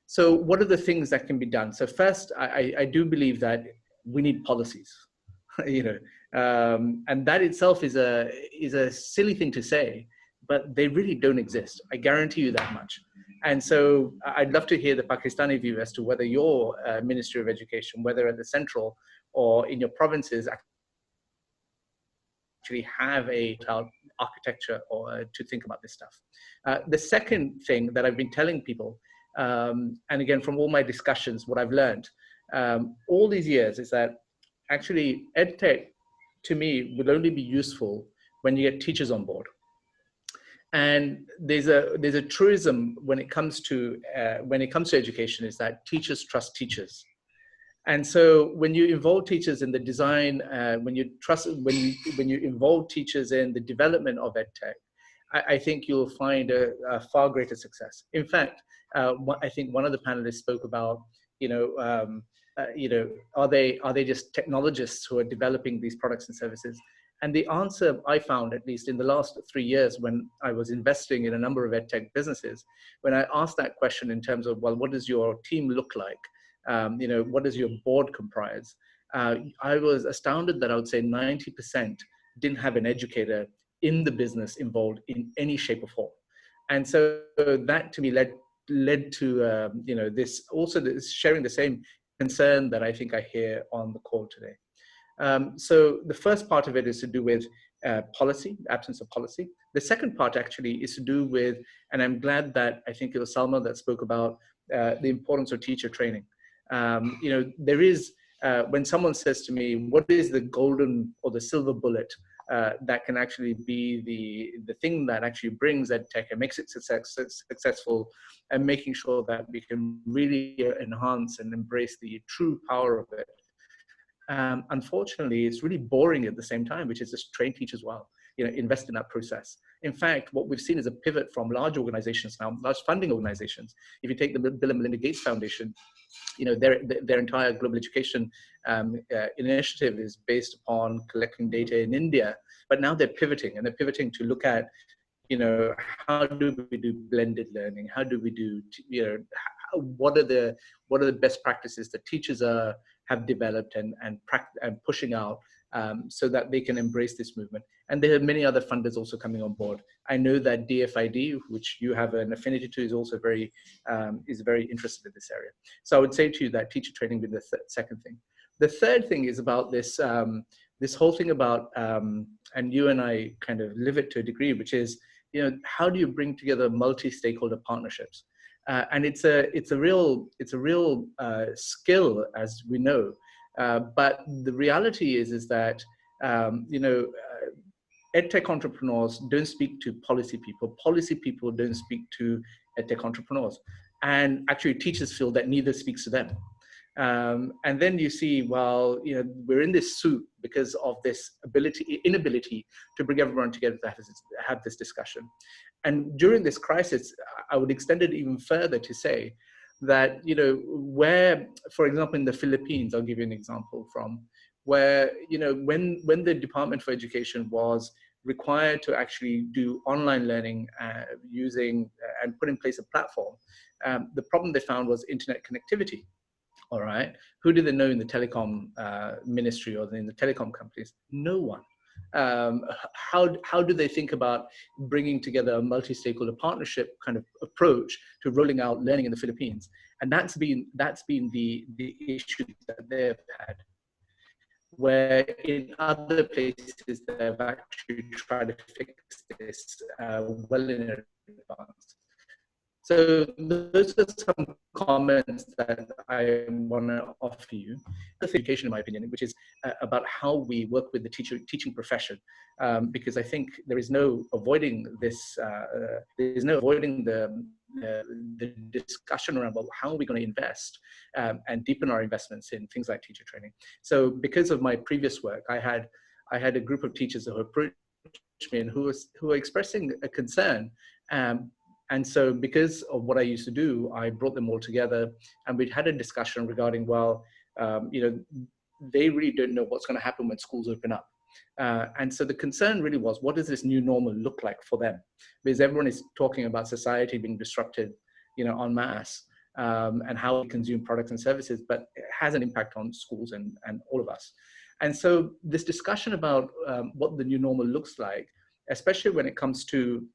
S6: So what are the things that can be done? So first, I do believe that we need policies, and that itself is a silly thing to say, but they really don't exist. I guarantee you that much. And so I'd love to hear the Pakistani view as to whether your Ministry of Education, whether at the central or in your provinces, actually have a architecture or to think about this stuff. The second thing that I've been telling people, and again, from all my discussions, what I've learned all these years is that actually EdTech, to me, will only be useful when you get teachers on board. And there's a truism when it comes to education, is that teachers trust teachers. And so when you involve teachers in the design, when you involve teachers in the development of EdTech, I think you'll find a far greater success. In fact, I think one of the panelists spoke about, are they just technologists who are developing these products and services? And the answer I found, at least in the last 3 years, when I was investing in a number of EdTech businesses, when I asked that question in terms of, well, what does your team look like? What does your board comprise? I was astounded that I would say 90% didn't have an educator in the business involved in any shape or form. And so that to me led to, this sharing the same concern that I think I hear on the call today. So the first part of it is to do with policy, absence of policy. The second part actually is to do with, and I'm glad that I think it was Salma that spoke about the importance of teacher training. There is, when someone says to me, what is the golden or the silver bullet that can actually be the thing that actually brings EdTech and makes it successful, and making sure that we can really enhance and embrace the true power of it. Unfortunately, it's really boring at the same time, which is just train teachers well, invest in that process. In fact, what we've seen is a pivot from large organizations now, large funding organizations. If you take the Bill and Melinda Gates Foundation, their entire global education initiative is based upon collecting data in India, but now they're pivoting, and they're pivoting to look at, how do we do blended learning? How do we do, what are the best practices that teachers have developed and pushing out, so that they can embrace this movement. And there are many other funders also coming on board. I know that DFID, which you have an affinity to, is also very interested in this area. So I would say to you that teacher training would be the second thing. The third thing is about this whole thing about, and you and I kind of live it to a degree, which is, how do you bring together multi-stakeholder partnerships? And it's a real skill, as we know. But the reality is that EdTech entrepreneurs don't speak to policy people. Policy people don't speak to EdTech entrepreneurs. And actually, teachers feel that neither speaks to them. And then you see, well, we're in this soup because of this inability to bring everyone together to have this discussion. And during this crisis, I would extend it even further to say that, where, for example, in the Philippines, I'll give you an example from where, when the Department for Education was required to actually do online learning using and put in place a platform, the problem they found was internet connectivity. All right. Who do they know in the telecom ministry or in the telecom companies? No one. How do they think about bringing together a multi-stakeholder partnership kind of approach to rolling out learning in the Philippines? And that's been the issue that they've had. Where in other places they've actually tried to fix this well in advance. So those are some comments that I want to offer you. Education, in my opinion, which is about how we work with the teaching profession, because I think there is no avoiding this. There is no avoiding the discussion around, well, how are we going to invest and deepen our investments in things like teacher training. So because of my previous work, I had a group of teachers who approached me and who were expressing a concern. And so because of what I used to do, I brought them all together and we'd had a discussion regarding, well, they really don't know what's going to happen when schools open up. And so the concern really was, what does this new normal look like for them? Because everyone is talking about society being disrupted, en masse, and how we consume products and services, but it has an impact on schools and all of us. And so this discussion about what the new normal looks like, especially when it comes to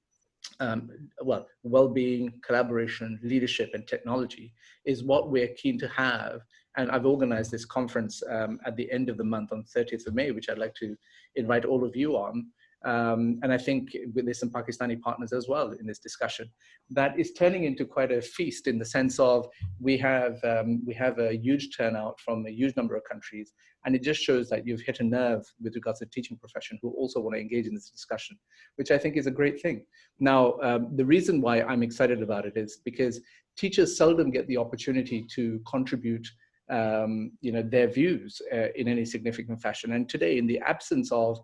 S6: well-being, collaboration, leadership, and technology, is what we're keen to have. And I've organized this conference at the end of the month on 30th of May, which I'd like to invite all of you on. And I think there's some Pakistani partners as well in this discussion. That is turning into quite a feast in the sense of we have a huge turnout from a huge number of countries, and it just shows that you've hit a nerve with regards to the teaching profession who also want to engage in this discussion, which I think is a great thing. Now, the reason why I'm excited about it is because teachers seldom get the opportunity to contribute their views in any significant fashion. And today, in the absence of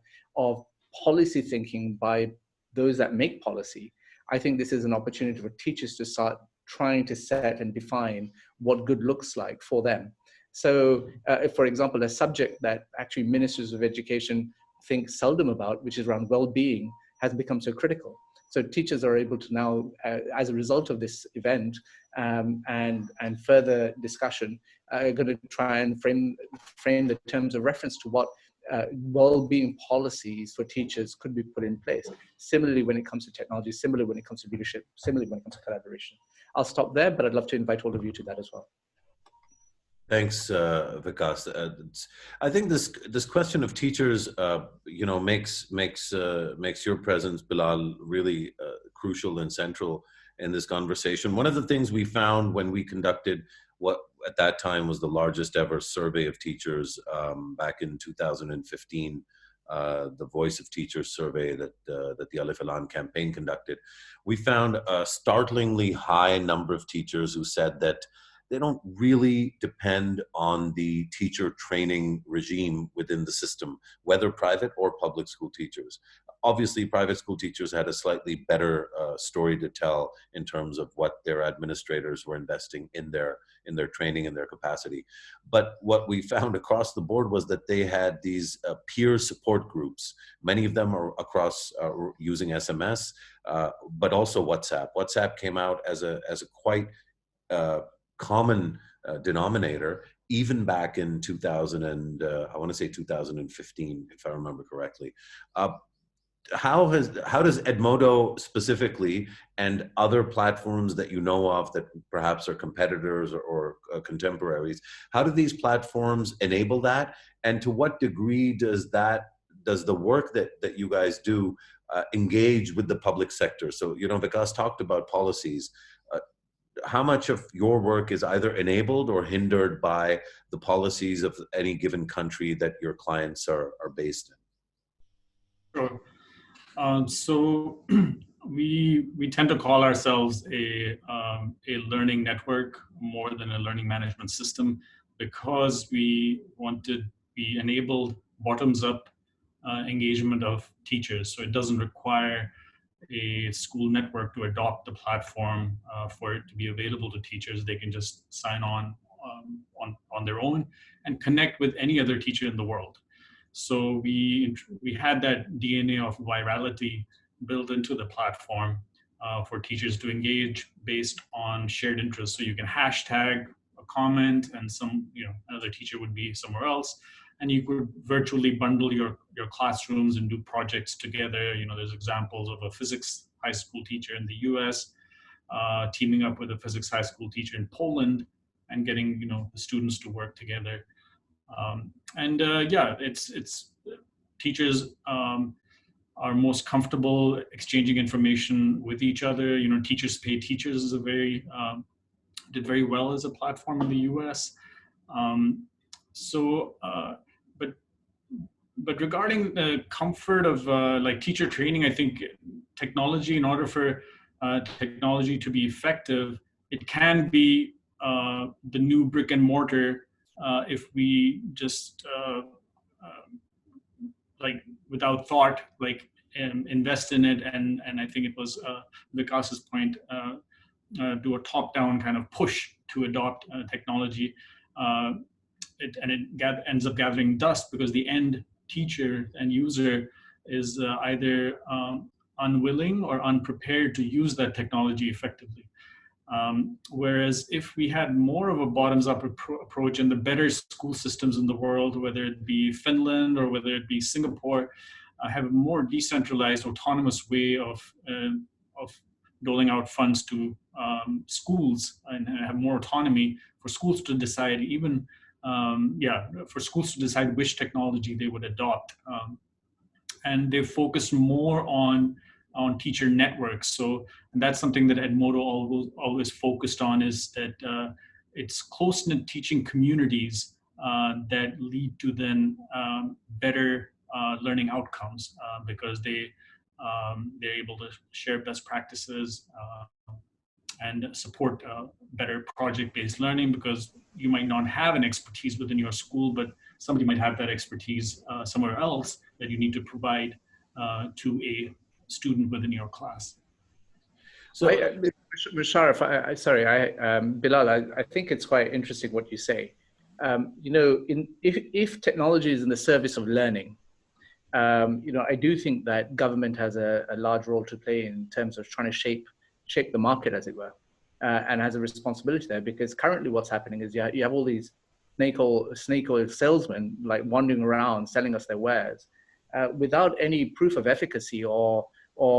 S6: policy thinking by those that make policy, I think this is an opportunity for teachers to start trying to set and define what good looks like for them. So, for example, a subject that actually ministers of education think seldom about, which is around well-being, has become so critical. So teachers are able to now, as a result of this event and further discussion, are going to try and frame the terms of reference to what well-being policies for teachers could be put in place. Similarly, when it comes to technology, similarly when it comes to leadership, similarly when it comes to collaboration. I'll stop there, but I'd love to invite all of you to that as well.
S1: Thanks, Vikas. I think this question of teachers, makes your presence, Bilal, really crucial and central in this conversation. One of the things we found when we conducted what at that time was the largest ever survey of teachers back in 2015, the Voice of Teachers survey that the Alif Elan campaign conducted, we found a startlingly high number of teachers who said that they don't really depend on the teacher training regime within the system, whether private or public school teachers. Obviously, private school teachers had a slightly better story to tell in terms of what their administrators were investing in their training and their capacity. But what we found across the board was that they had these peer support groups. Many of them are across using SMS, but also WhatsApp. WhatsApp came out as a quite common denominator even back in 2015, if I remember correctly. How does Edmodo specifically and other platforms that you know of that perhaps are competitors or contemporaries, how do these platforms enable that? And to what degree does the work that you guys do engage with the public sector? So, Vikas talked about policies. How much of your work is either enabled or hindered by the policies of any given country that your clients are based in?
S3: Sure. So we tend to call ourselves a learning network more than a learning management system, because we want to be enabled bottoms-up engagement of teachers. So it doesn't require a school network to adopt the platform for it to be available to teachers. They can just sign on their own and connect with any other teacher in the world. So we had that DNA of virality built into the platform for teachers to engage based on shared interests. So you can hashtag a comment, and another teacher would be somewhere else, and you could virtually bundle your classrooms and do projects together. There's examples of a physics high school teacher in the US teaming up with a physics high school teacher in Poland and getting the students to work together. It's teachers are most comfortable exchanging information with each other. Teachers Pay Teachers is did very well as a platform in the US. But regarding the comfort of teacher training, I think technology, in order for technology to be effective, it can be the new brick and mortar if we just like without thought, like invest in it, and I think it was Vikas's point, do a top-down kind of push to adopt technology. It ends up gathering dust because the end teacher and user is either unwilling or unprepared to use that technology effectively. Whereas if we had more of a bottoms-up approach in the better school systems in the world, whether it be Finland or whether it be Singapore, have a more decentralized, autonomous way of doling out funds to schools and have more autonomy for schools to decide, even for schools to decide which technology they would adopt. And they focus more on teacher networks. So and that's something that Edmodo always focused on, is that it's close-knit teaching communities that lead to then better learning outcomes because they're able to share best practices and support better project-based learning, because you might not have an expertise within your school, but somebody might have that expertise somewhere else that you need to provide to a student within your class.
S6: So, Musharraf, Bilal, I think it's quite interesting what you say. If technology is in the service of learning, I do think that government has a large role to play in terms of trying to shape the market, as it were, and has a responsibility there. Because currently, what's happening is you have all these snake oil salesmen like wandering around selling us their wares without any proof of efficacy or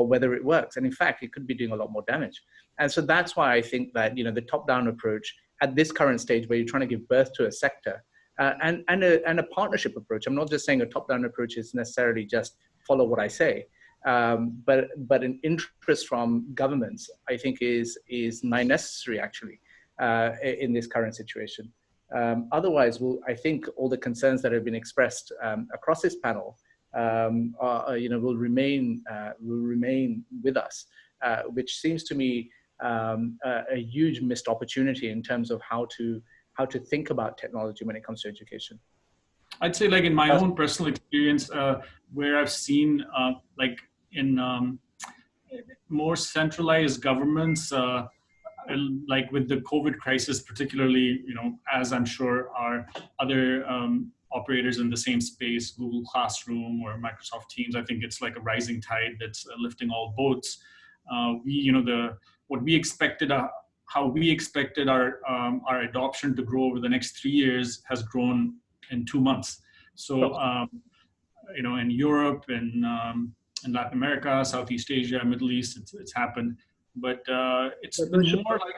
S6: whether it works. And in fact, it could be doing a lot more damage. And so that's why I think that the top-down approach at this current stage, where you're trying to give birth to a sector, and a partnership approach. I'm not just saying a top-down approach is necessarily just follow what I say, but an interest from governments, I think, is necessary actually in this current situation. Otherwise, I think all the concerns that have been expressed across this panel will remain with us, which seems to me a huge missed opportunity in terms of how to think about technology when it comes to education.
S3: I'd say, like in my own personal experience, where I've seen like in more centralized governments, like with the COVID crisis, particularly, as I'm sure are other operators in the same space, Google Classroom or Microsoft Teams, I think it's like a rising tide that's lifting all boats. What we expected, how we expected our adoption to grow over the next 3 years has grown in 2 months. So, in Europe and in Latin America, Southeast Asia, Middle East, it's happened. But it's more like.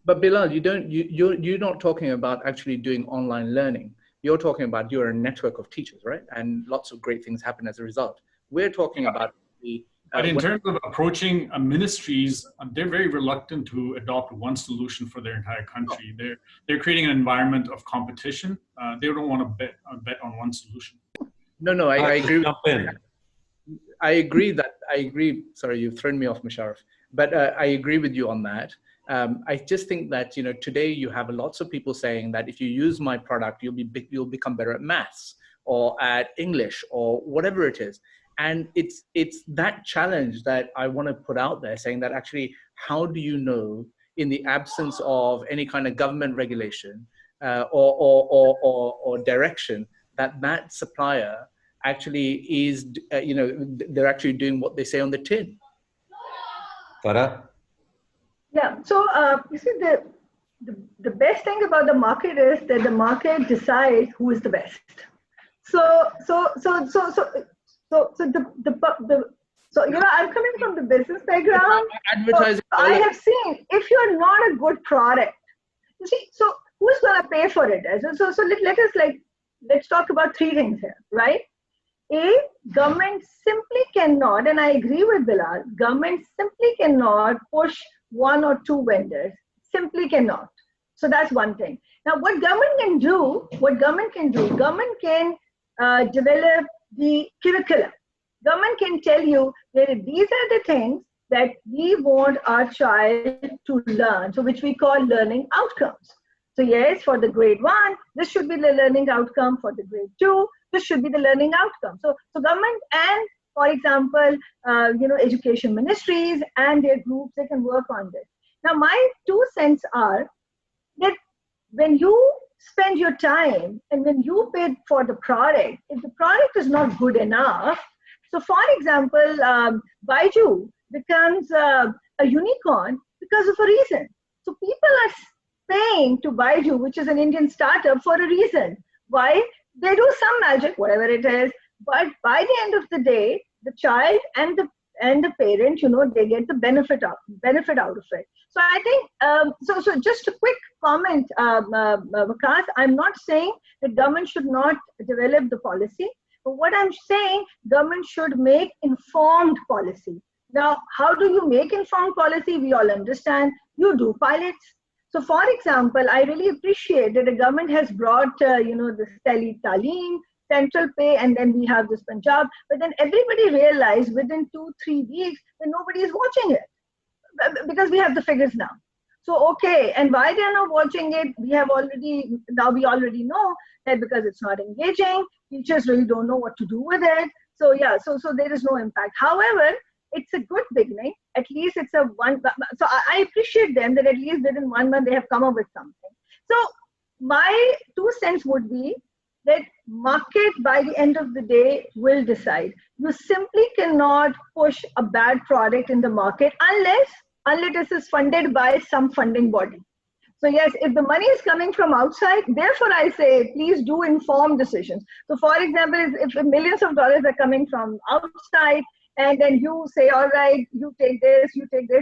S6: But Bilal, you're not talking about actually doing online learning. You're talking about you're a network of teachers, right? And lots of great things happen as a result. We're talking about the.
S3: But in terms of approaching ministries, they're very reluctant to adopt one solution for their entire country. They're creating an environment of competition. They don't want to bet on one solution.
S6: No, I agree. I agree. Sorry, you've thrown me off, Musharraf. But I agree with you on that. I just think that today you have lots of people saying that if you use my product, you'll become better at maths or at English or whatever it is. And it's that challenge that I want to put out there, saying that actually, how do you know, in the absence of any kind of government regulation or direction, that supplier actually is, they're actually doing what they say on the tin?
S1: Farah?
S5: Yeah. So you see, the best thing about the market is that the market decides who is the best. So I'm coming from the business background.
S6: Advertising.
S5: So I have seen, if you're not a good product, you see, so who's going to pay for it? So let's talk about 3 things here, right? A, government simply cannot, and I agree with Bilal, government simply cannot push 1 or 2 vendors, simply cannot. So that's one thing. Now, what government can do, government can develop the curriculum. Government can tell you that these are the things that we want our child to learn, so which we call learning outcomes. So yes, for the grade 1, this should be the learning outcome. For the grade 2, this should be the learning outcome. So government and, for example, education ministries and their groups, they can work on this. Now, my 2 cents are that when you spend your time and when you pay for the product, if the product is not good enough, so for example, Baiju becomes a unicorn because of a reason. So people are paying to Baiju, which is an Indian startup, for a reason. Why? They do some magic, whatever it is, but by the end of the day, the child and the parent, they get the benefit out of it. So I think, so just a quick comment, Vikas, I'm not saying that government should not develop the policy, but what I'm saying, government should make informed policy. Now, how do you make informed policy? We all understand. You do pilots. So, for example, I really appreciate that the government has brought, this Tele Talim, central pay, and then we have this Punjab. But then everybody realized within 2-3 weeks that nobody is watching it because we have the figures now. So, okay, and why they're not watching it, we already know that because it's not engaging, teachers really don't know what to do with it. So, yeah, so there is no impact. However, it's a good beginning. At least it's a one. So I appreciate them that at least within 1 month they have come up with something. So my 2 cents would be that market by the end of the day will decide. You simply cannot push a bad product in the market unless it is funded by some funding body. So yes, if the money is coming from outside, therefore I say, please do informed decisions. So for example, if millions of dollars are coming from outside, and then you say, all right, you take this,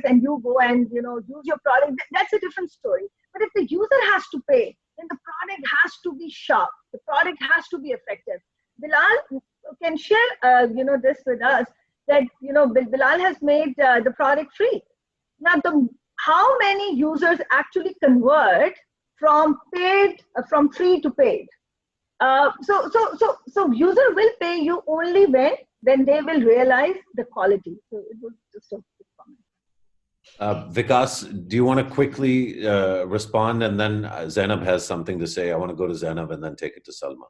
S5: and you go and, use your product, that's a different story. But if the user has to pay, then the product has to be sharp. The product has to be effective. Bilal can share, this with us, that, Bilal has made the product free. Now, how many users actually convert from free to paid? So user will pay you only when they will realize the quality. So it was just a quick comment.
S1: Vikas, do you want to quickly respond? And then Zainab has something to say. I want to go to Zainab and then take it to Salma.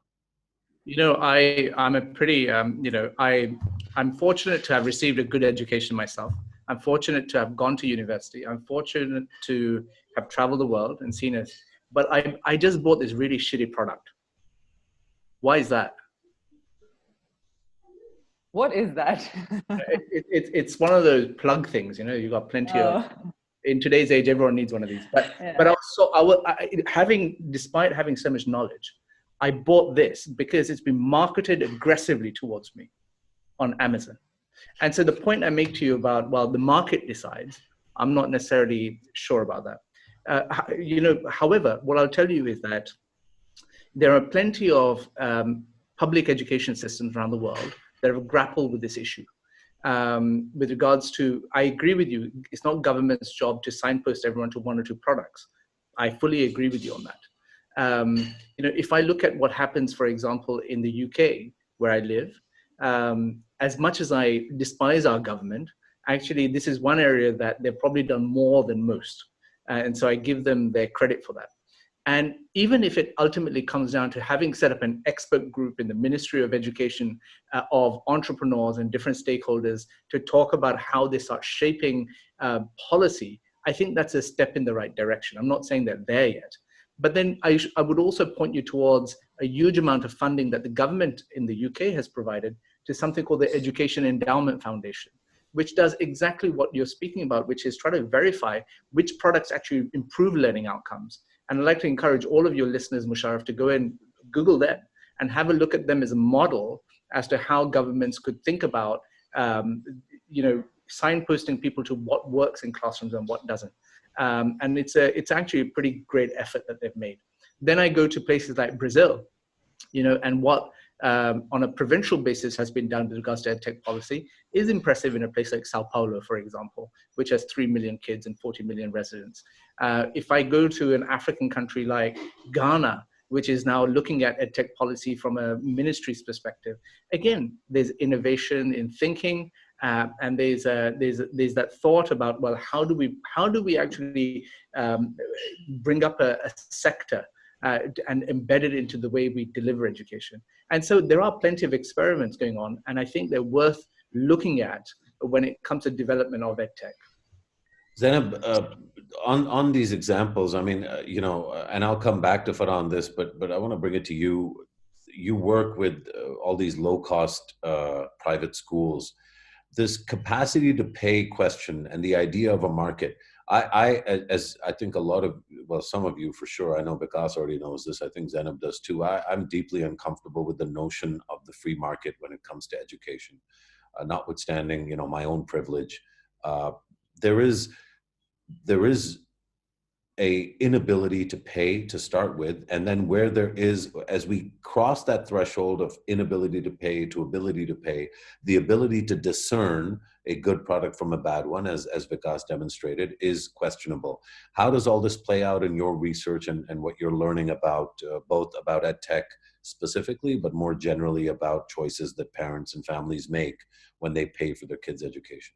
S6: I'm a pretty, I'm fortunate to have received a good education myself. I'm fortunate to have gone to university. I'm fortunate to have traveled the world and seen it. But I just bought this really shitty product. Why is that?
S4: What is that?
S6: It's one of those plug things, you've got plenty of, in today's age, everyone needs one of these. But despite having so much knowledge, I bought this because it's been marketed aggressively towards me on Amazon. And so the point I make to you about, well, the market decides, I'm not necessarily sure about that. However, what I'll tell you is that there are plenty of public education systems around the world that have grappled with this issue. With regards to, I agree with you, it's not government's job to signpost everyone to 1 or 2 products. I fully agree with you on that. If I look at what happens, for example, in the UK, where I live, as much as I despise our government, actually, this is one area that they've probably done more than most. And so I give them their credit for that. And even if it ultimately comes down to having set up an expert group in the Ministry of Education of entrepreneurs and different stakeholders to talk about how they start shaping policy, I think that's a step in the right direction. I'm not saying they're there yet. But then I would also point you towards a huge amount of funding that the government in the UK has provided to something called the Education Endowment Foundation, which does exactly what you're speaking about, which is try to verify which products actually improve learning outcomes. And I'd like to encourage all of your listeners, Musharraf, to go and Google them and have a look at them as a model as to how governments could think about, signposting people to what works in classrooms and what doesn't. And it's actually a pretty great effort that they've made. Then I go to places like Brazil, and what on a provincial basis has been done with regards to EdTech policy is impressive in a place like Sao Paulo, for example, which has 3 million kids and 40 million residents. If I go to an African country like Ghana, which is now looking at EdTech policy from a ministry's perspective, again, there's innovation in thinking, And there's that thought about, well, how do we actually bring up a sector and embed it into the way we deliver education? And so there are plenty of experiments going on, and I think they're worth looking at when it comes to development of EdTech.
S1: Zainab, on these examples, I mean, and I'll come back to Farah on this, but I want to bring it to you. You work with all these low-cost private schools. This capacity to pay question and the idea of a market, as I think some of you for sure, I know Vikas already knows this, I think Zainab does too, I'm deeply uncomfortable with the notion of the free market when it comes to education, notwithstanding, my own privilege. There is a inability to pay to start with, and then where there is, as we cross that threshold of inability to pay to ability to pay, the ability to discern a good product from a bad one, as Vikas demonstrated, is questionable. How does all this play out in your research and what you're learning about, both about EdTech specifically, but more generally about choices that parents and families make when they pay for their kids' education?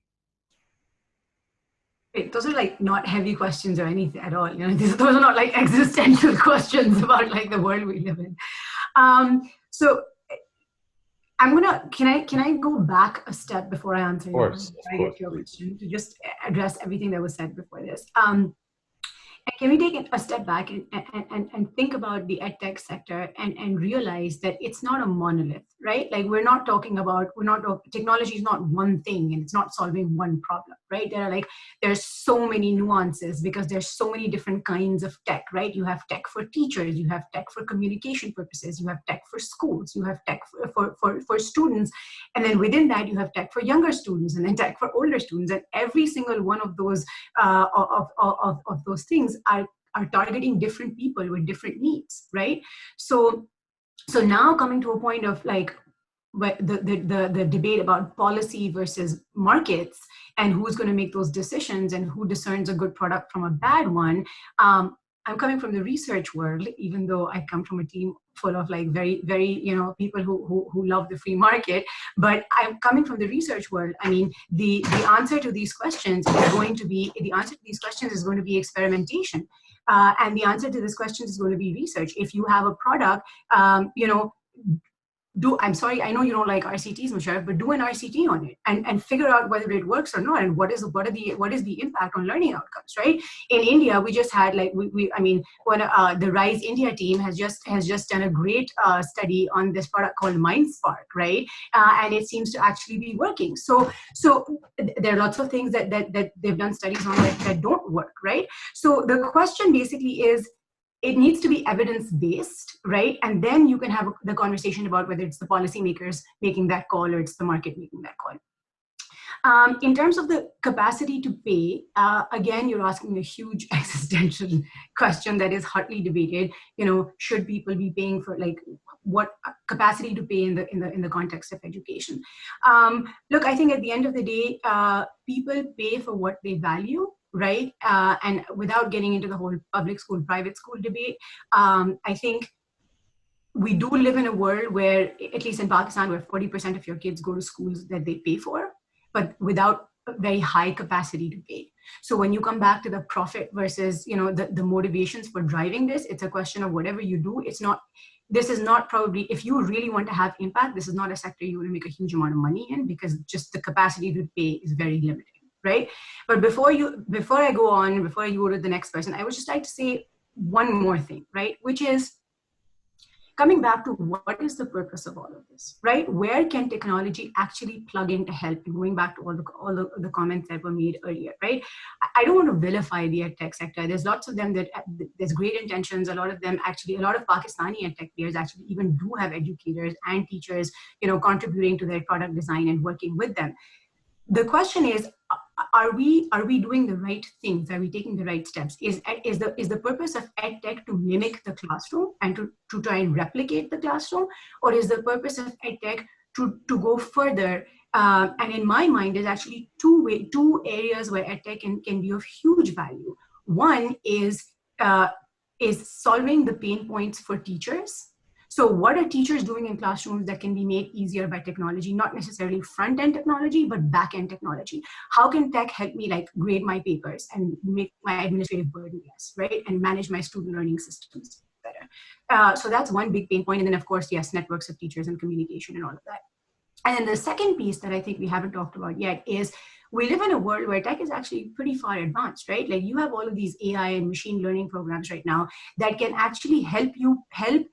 S2: Those are like not heavy questions or anything at all. Those are not like existential questions about like the world we live in. So can I go back a step before I answer your question to just address everything that was said before this. Can we take a step back and think about the EdTech sector and realize that it's not a monolith, right? Like technology is not one thing and it's not solving one problem, right? There's so many nuances because there's so many different kinds of tech, right? You have tech for teachers, you have tech for communication purposes, you have tech for schools, you have tech for students. And then within that, you have tech for younger students and then tech for older students. And every single one of those, of those things are targeting different people with different needs, right? So now coming to a point of like the debate about policy versus markets and who's going to make those decisions and who discerns a good product from a bad one. I'm coming from the research world, even though I come from a team full of like very, very, people who love the free market. But I'm coming from the research world. I mean, the answer to these questions is going to be experimentation. And the answer to this question is going to be research. If you have a product, I'm sorry, I know you don't like RCTs, Musharraf, but do an RCT on it and figure out whether it works or not, and what is the impact on learning outcomes, right? In India, we just had like the Rise India team has just done a great study on this product called MindSpark, right? And it seems to actually be working. So there are lots of things that they've done studies on that don't work, right? So the question basically is, it needs to be evidence-based, right? And then you can have the conversation about whether it's the policymakers making that call or it's the market making that call. In terms of the capacity to pay, again, you're asking a huge existential question that is hotly debated. Should people be paying for like what capacity to pay in the context of education? Look, I think at the end of the day, people pay for what they value. Right? And without getting into the whole public school, private school debate, I think we do live in a world where, at least in Pakistan, where 40% of your kids go to schools that they pay for, but without a very high capacity to pay. So when you come back to the profit versus, the motivations for driving this, it's a question of whatever you do. This is not probably, if you really want to have impact, this is not a sector you want to make a huge amount of money in because just the capacity to pay is very limited. Right? But before you go to the next person, I would just like to say one more thing, right? Which is coming back to what is the purpose of all of this, right? Where can technology actually plug in to help? And going back to all the comments that were made earlier, right? I don't want to vilify the EdTech sector. There's lots of them there's great intentions. A lot of Pakistani EdTech players actually even do have educators and teachers, contributing to their product design and working with them. The question is, are we doing the right things? Are we taking the right steps? Is the purpose of EdTech to mimic the classroom and to try and replicate the classroom? Or is the purpose of EdTech to go further? And in my mind, there's actually two areas where EdTech can be of huge value. One is solving the pain points for teachers. So what are teachers doing in classrooms that can be made easier by technology? Not necessarily front-end technology, but back-end technology. How can tech help me like grade my papers and make my administrative burden less, right? And manage my student learning systems better. So that's one big pain point. And then of course, yes, networks of teachers and communication and all of that. And then the second piece that I think we haven't talked about yet is we live in a world where tech is actually pretty far advanced, right? Like you have all of these AI and machine learning programs right now that can actually help you help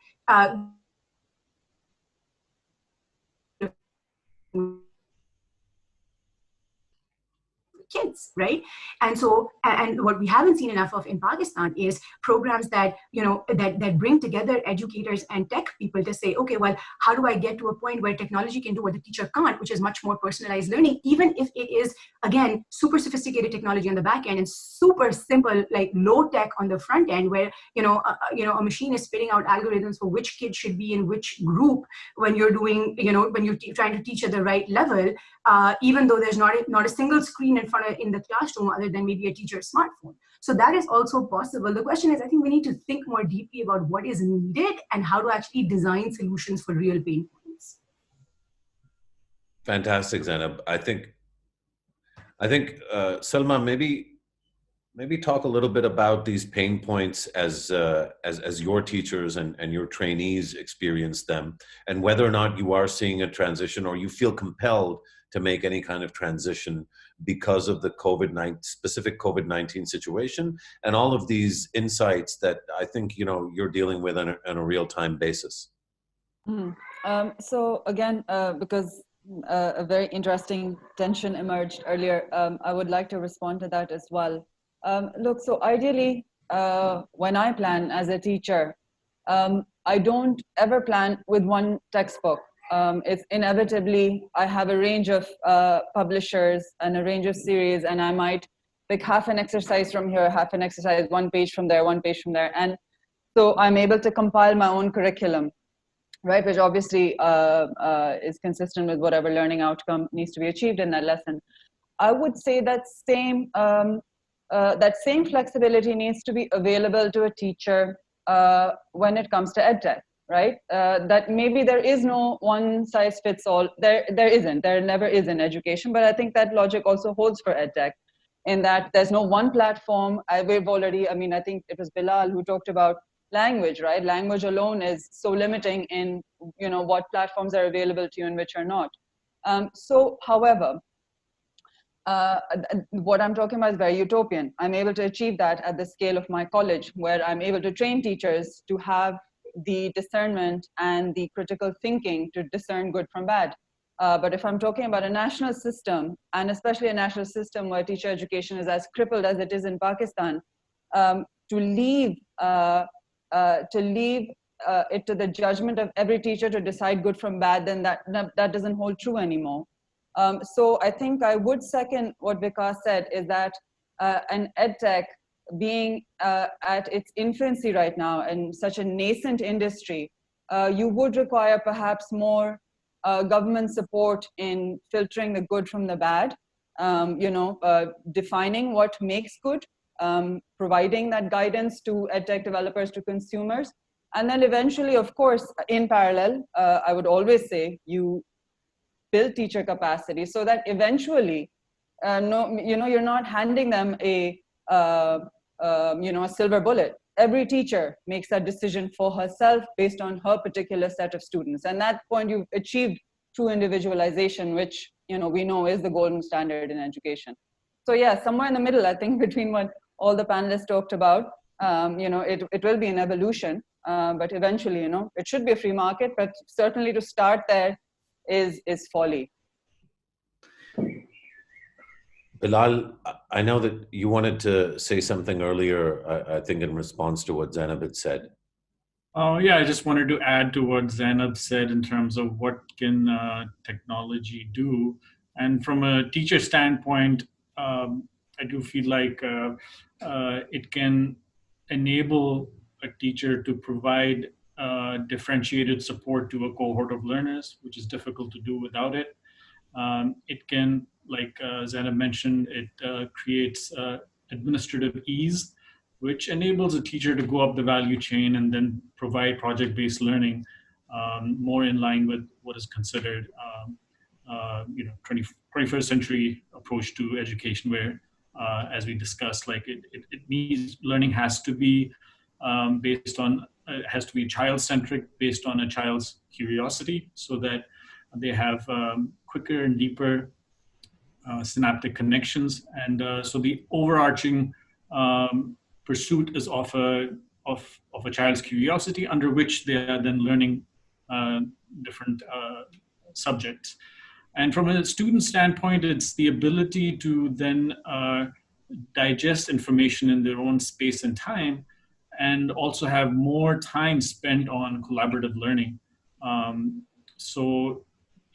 S2: kids, right? And so, and what we haven't seen enough of in Pakistan is programs that, you know, that bring together educators and tech people to say, okay, well, how do I get to a point where technology can do what the teacher can't, which is much more personalized learning, even if it is, again, super sophisticated technology on the back end and super simple, like low tech on the front end, where, a machine is spitting out algorithms for which kid should be in which group when you're doing, when you're trying to teach at the right level, even though there's not a single screen in the classroom other than maybe a teacher's smartphone. So that is also possible. The question is, I think we need to think more deeply about what is needed and how to actually design solutions for real pain points.
S1: Fantastic, Zainab. I think Salma, maybe talk a little bit about these pain points as your teachers and your trainees experience them, and whether or not you are seeing a transition or you feel compelled to make any kind of transition because of the specific COVID-19 situation and all of these insights that I think you're dealing with on a real-time basis.
S4: So again, because a very interesting tension emerged earlier, I would like to respond to that as well. Look, so ideally, when I plan as a teacher, I don't ever plan with one textbook. It's inevitably, I have a range of publishers and a range of series, and I might pick half an exercise from here, half an exercise, one page from there, one page from there. And so I'm able to compile my own curriculum, right? Which obviously is consistent with whatever learning outcome needs to be achieved in that lesson. I would say that same flexibility needs to be available to a teacher when it comes to EdTech. Right? That maybe there is no one size fits all. There never is in education, but I think that logic also holds for EdTech in that there's no one platform. I think it was Bilal who talked about language, right? Language alone is so limiting in, what platforms are available to you and which are not. However, what I'm talking about is very utopian. I'm able to achieve that at the scale of my college, where I'm able to train teachers to have the discernment and the critical thinking to discern good from bad. But if I'm talking about a national system, and especially a national system where teacher education is as crippled as it is in Pakistan, to leave it to the judgment of every teacher to decide good from bad, then that doesn't hold true anymore. So I think I would second what Vikas said, is that an EdTech being at its infancy right now and such a nascent industry, you would require perhaps more government support in filtering the good from the bad, defining what makes good, providing that guidance to EdTech developers, to consumers. And then eventually, of course, in parallel, I would always say you build teacher capacity so that eventually, you're not handing them a silver bullet. Every teacher makes that decision for herself based on her particular set of students. And at that point, you've achieved true individualization, which we know is the golden standard in education. So yeah, somewhere in the middle, I think, between what all the panelists talked about, it will be an evolution, but eventually, it should be a free market, but certainly to start there is folly.
S1: Bilal, I know that you wanted to say something earlier, I think in response to what Zainab had said.
S3: Yeah, I just wanted to add to what Zainab said in terms of what can technology do. And from a teacher standpoint, I do feel like it can enable a teacher to provide differentiated support to a cohort of learners, which is difficult to do without it. It can, like Zainab mentioned, it creates administrative ease, which enables a teacher to go up the value chain and then provide project-based learning more in line with what is considered 21st century approach to education, where as we discussed, like it needs, learning has to be based on, has to be child-centric, based on a child's curiosity, so that they have quicker and deeper synaptic connections. And so the overarching pursuit is of a child's curiosity, under which they are then learning different subjects. And from a student standpoint, it's the ability to then digest information in their own space and time, and also have more time spent on collaborative learning. So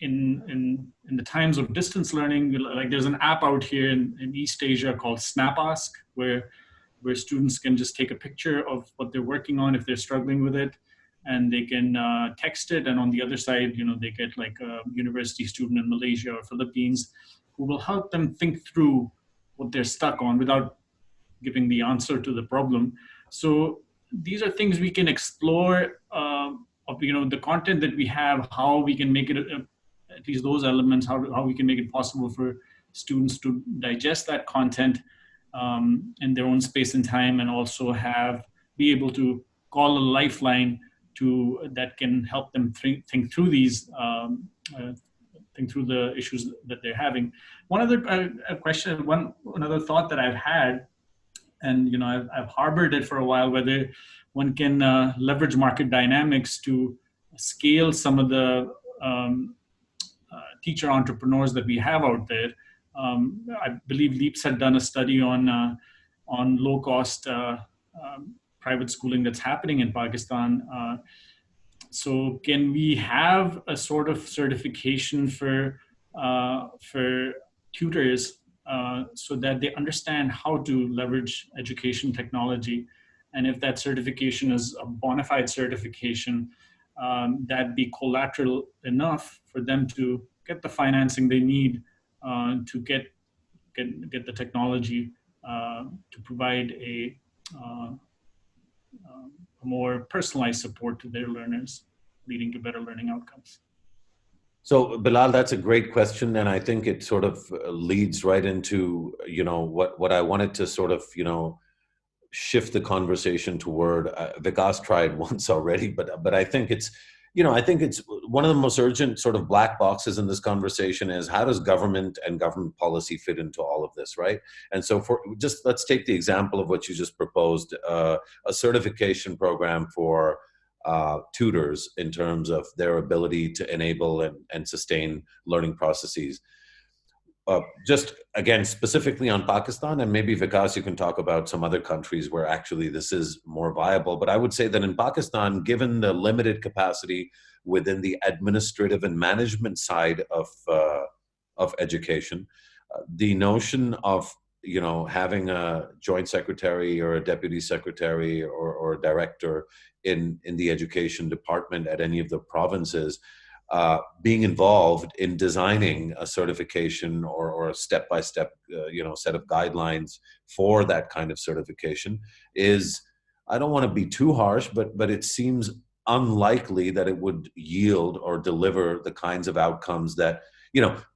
S3: in the times of distance learning, like there's an app out here in East Asia called SnapAsk, where students can just take a picture of what they're working on if they're struggling with it, and they can text it, and on the other side, they get like a university student in Malaysia or Philippines who will help them think through what they're stuck on without giving the answer to the problem. So these are things we can explore of the content that we have, how we can make it, at least those elements, how we can make it possible for students to digest that content in their own space and time, and also be able to call a lifeline that can help them think through these, think through the issues that they're having. One other question, another thought that I've had, and I've harbored it for a while, whether one can leverage market dynamics to scale some of the teacher entrepreneurs that we have out there. I believe Leaps had done a study on low-cost private schooling that's happening in Pakistan. So can we have a sort of certification for tutors so that they understand how to leverage education technology? And if that certification is a bona fide certification, that'd be collateral enough for them to get the financing they need to get the technology to provide a more personalized support to their learners, leading to better learning outcomes.
S1: So Bilal, that's a great question, and I think it sort of leads right into what I wanted to sort of shift the conversation toward. Vikas tried once already, but I think it's one of the most urgent sort of black boxes in this conversation is, how does government and government policy fit into all of this, right? And so let's take the example of what you just proposed, a certification program for tutors in terms of their ability to enable and sustain learning processes. Just again, specifically on Pakistan, and maybe Vikas, you can talk about some other countries where actually this is more viable. But I would say that in Pakistan, given the limited capacity within the administrative and management side of education, the notion of having a joint secretary or a deputy secretary or a director in the education department at any of the provinces, being involved in designing a certification or a step-by-step, set of guidelines for that kind of certification is, I don't want to be too harsh, but it seems unlikely that it would yield or deliver the kinds of outcomes that,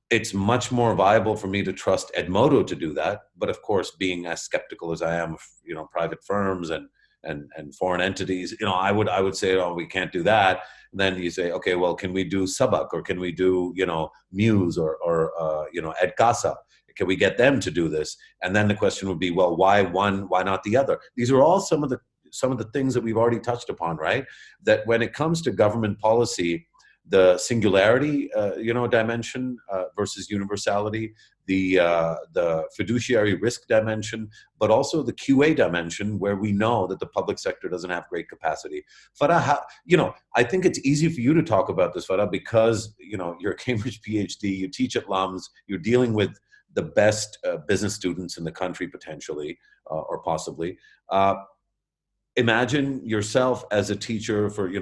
S1: it's much more viable for me to trust Edmodo to do that. But of course, being as skeptical as I am of, private firms and foreign entities, I would say, oh, we can't do that. And then you say, okay, well, can we do Sabak, or can we do, Muse or EdCasa? Can we get them to do this? And then the question would be, well, why one? Why not the other? These are all some of the things that we've already touched upon, right? That when it comes to government policy, the singularity, dimension versus universality, the fiduciary risk dimension, but also the QA dimension, where we know that the public sector doesn't have great capacity. Farah, I think it's easy for you to talk about this, Farah, because you're a Cambridge PhD, you teach at LUMS, you're dealing with the best business students in the country potentially, or possibly. Imagine yourself as a teacher for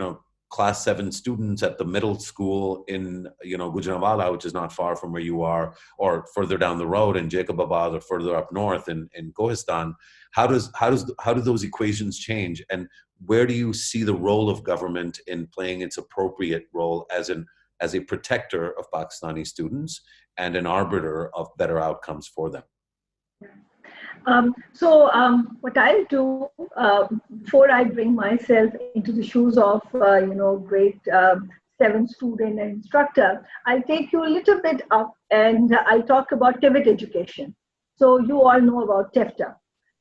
S1: class 7 students at the middle school in, Gujranwala, which is not far from where you are, or further down the road in Jacobabad, or further up north in Kohistan, how do those equations change? And where do you see the role of government in playing its appropriate role as a protector of Pakistani students and an arbiter of better outcomes for them?
S5: What I'll do before I bring myself into the shoes of grade 7 student and instructor, I'll take you a little bit up and I'll talk about TVET education. So you all know about TEFTA.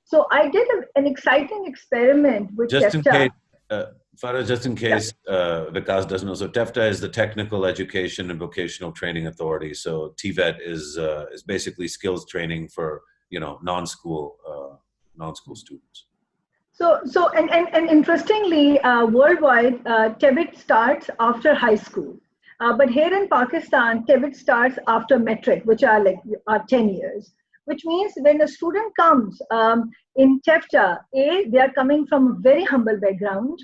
S5: So I did an exciting experiment with TEFTA.
S1: Farah, just in case Vikas doesn't know, so TEFTA is the Technical Education and Vocational Training Authority. So TVET is basically skills training for non-school students. So interestingly, worldwide, TVET starts after high school, but here in Pakistan, TVET starts after metric, which are 10 years. Which means when a student comes in TEFTA, they are coming from a very humble background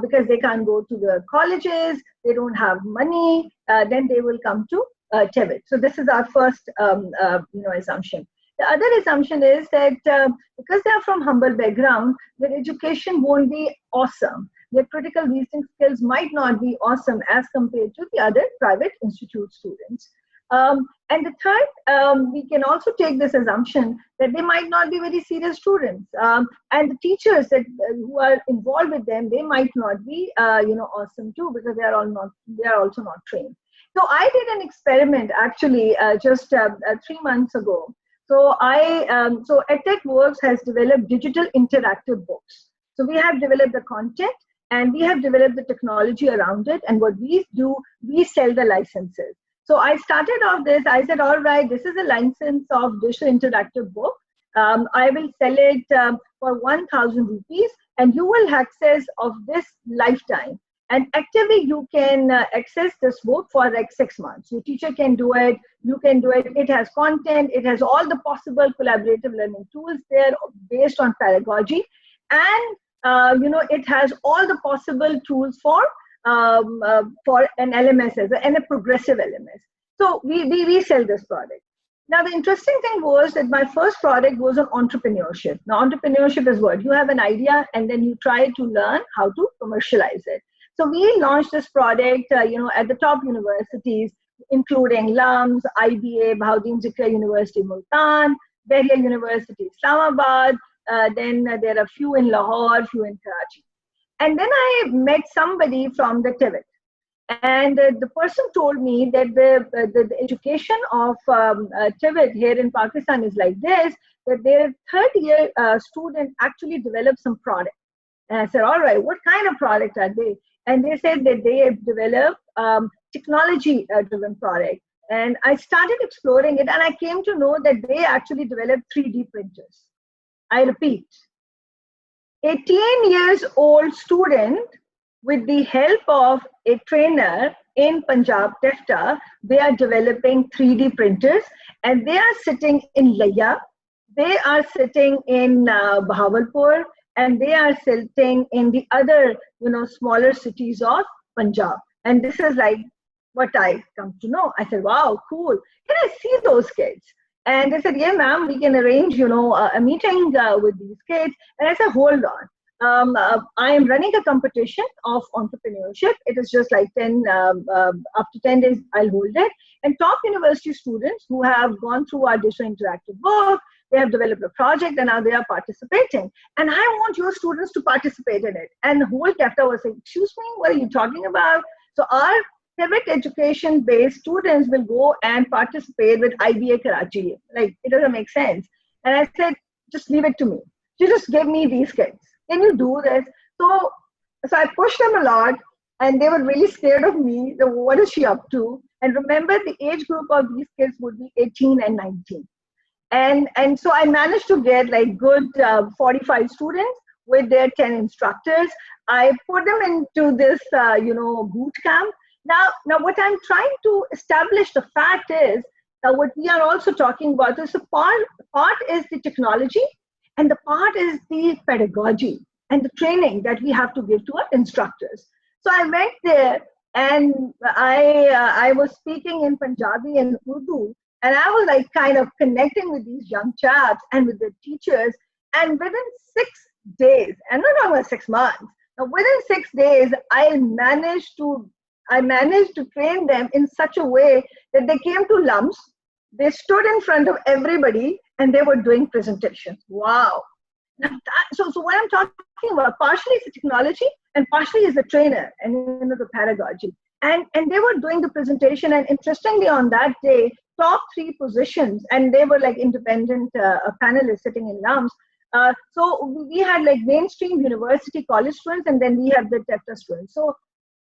S1: because they can't go to the colleges, they don't have money, then they will come to TEVET. So this is our first assumption. The other assumption is that because they are from humble background, their education won't be awesome. Their critical reasoning skills might not be awesome as compared to the other private institute students. And the third, we can also take this assumption that they might not be very serious students, and the teachers who are involved with them, they might not be, awesome too, because they are also not trained. So I did an experiment actually just 3 months ago. So EdTech's has developed digital interactive books. So we have developed the content and we have developed the technology around it. And what we do, we sell the licenses. So I started off this, I said, all right, this is a license of digital interactive book. I will sell it for 1,000 rupees and you will access of this lifetime. And actively you can access this book for 6 months. Your teacher can do it, you can do it. It has content, it has all the possible collaborative learning tools there based on pedagogy. And it has all the possible tools for an LMS and a progressive LMS. So we sell this product. Now the interesting thing was that my first product was on entrepreneurship. Now entrepreneurship is what? You have an idea and then you try to learn how to commercialize it. So we launched this product, at the top universities, including LUMS, IBA, Bahauddin Zikriya University, Multan, Behriya University, Islamabad. Then there are a few in Lahore, few in Karachi. And then I met somebody from the TVET. And the person told me that the education of TVET here in Pakistan is like this, that their third-year student actually developed some product. And I said, all right, what kind of product are they? And they said that they have developed technology-driven product. And I started exploring it, and I came to know that they actually developed 3D printers. I repeat, 18 years old student, with the help of a trainer in Punjab, TEFTA, they are developing 3D printers, and they are sitting in Laya, they are sitting in Bahawalpur, and they are sitting in the other, smaller cities of Punjab. And this is like what I come to know. I said, wow, cool. Can I see those kids? And they said, yeah, ma'am, we can arrange, a meeting with these kids. And I said, hold on. I am running a competition of entrepreneurship. It is just like after 10 days, I'll hold it. And top university students who have gone through our digital interactive book, they have developed a project and now they are participating. And I want your students to participate in it. And the whole chapter was saying, excuse me, what are you talking about? So our TVET education-based students will go and participate with IBA Karachi. Like, it doesn't make sense. And I said, just leave it to me. You just give me these kids. Can you do this? So I pushed them a lot, and they were really scared of me. What is she up to? And remember, the age group of these kids would be 18 and 19. And so I managed to get like good 45 students with their 10 instructors. I put them into this, boot camp. Now, what I'm trying to establish, the fact is that what we are also talking about is the part is the technology, and the part is the pedagogy and the training that we have to give to our instructors.
S5: So I went there, and I was speaking in Punjabi and Urdu, and I was like kind of connecting with these young chaps and with the teachers. And within 6 days, and not about 6 months, now within 6 days, I managed to train them in such a way that they came to lumps. They stood in front of everybody and they were doing presentations. Wow. Now so what I'm talking about, partially is the technology and partially is the trainer and the pedagogy. And they were doing the presentation, and interestingly on that day, top 3 positions, and they were like independent panelists sitting in lumps. So we had like mainstream university college students, and then we have the TEFTA students. So,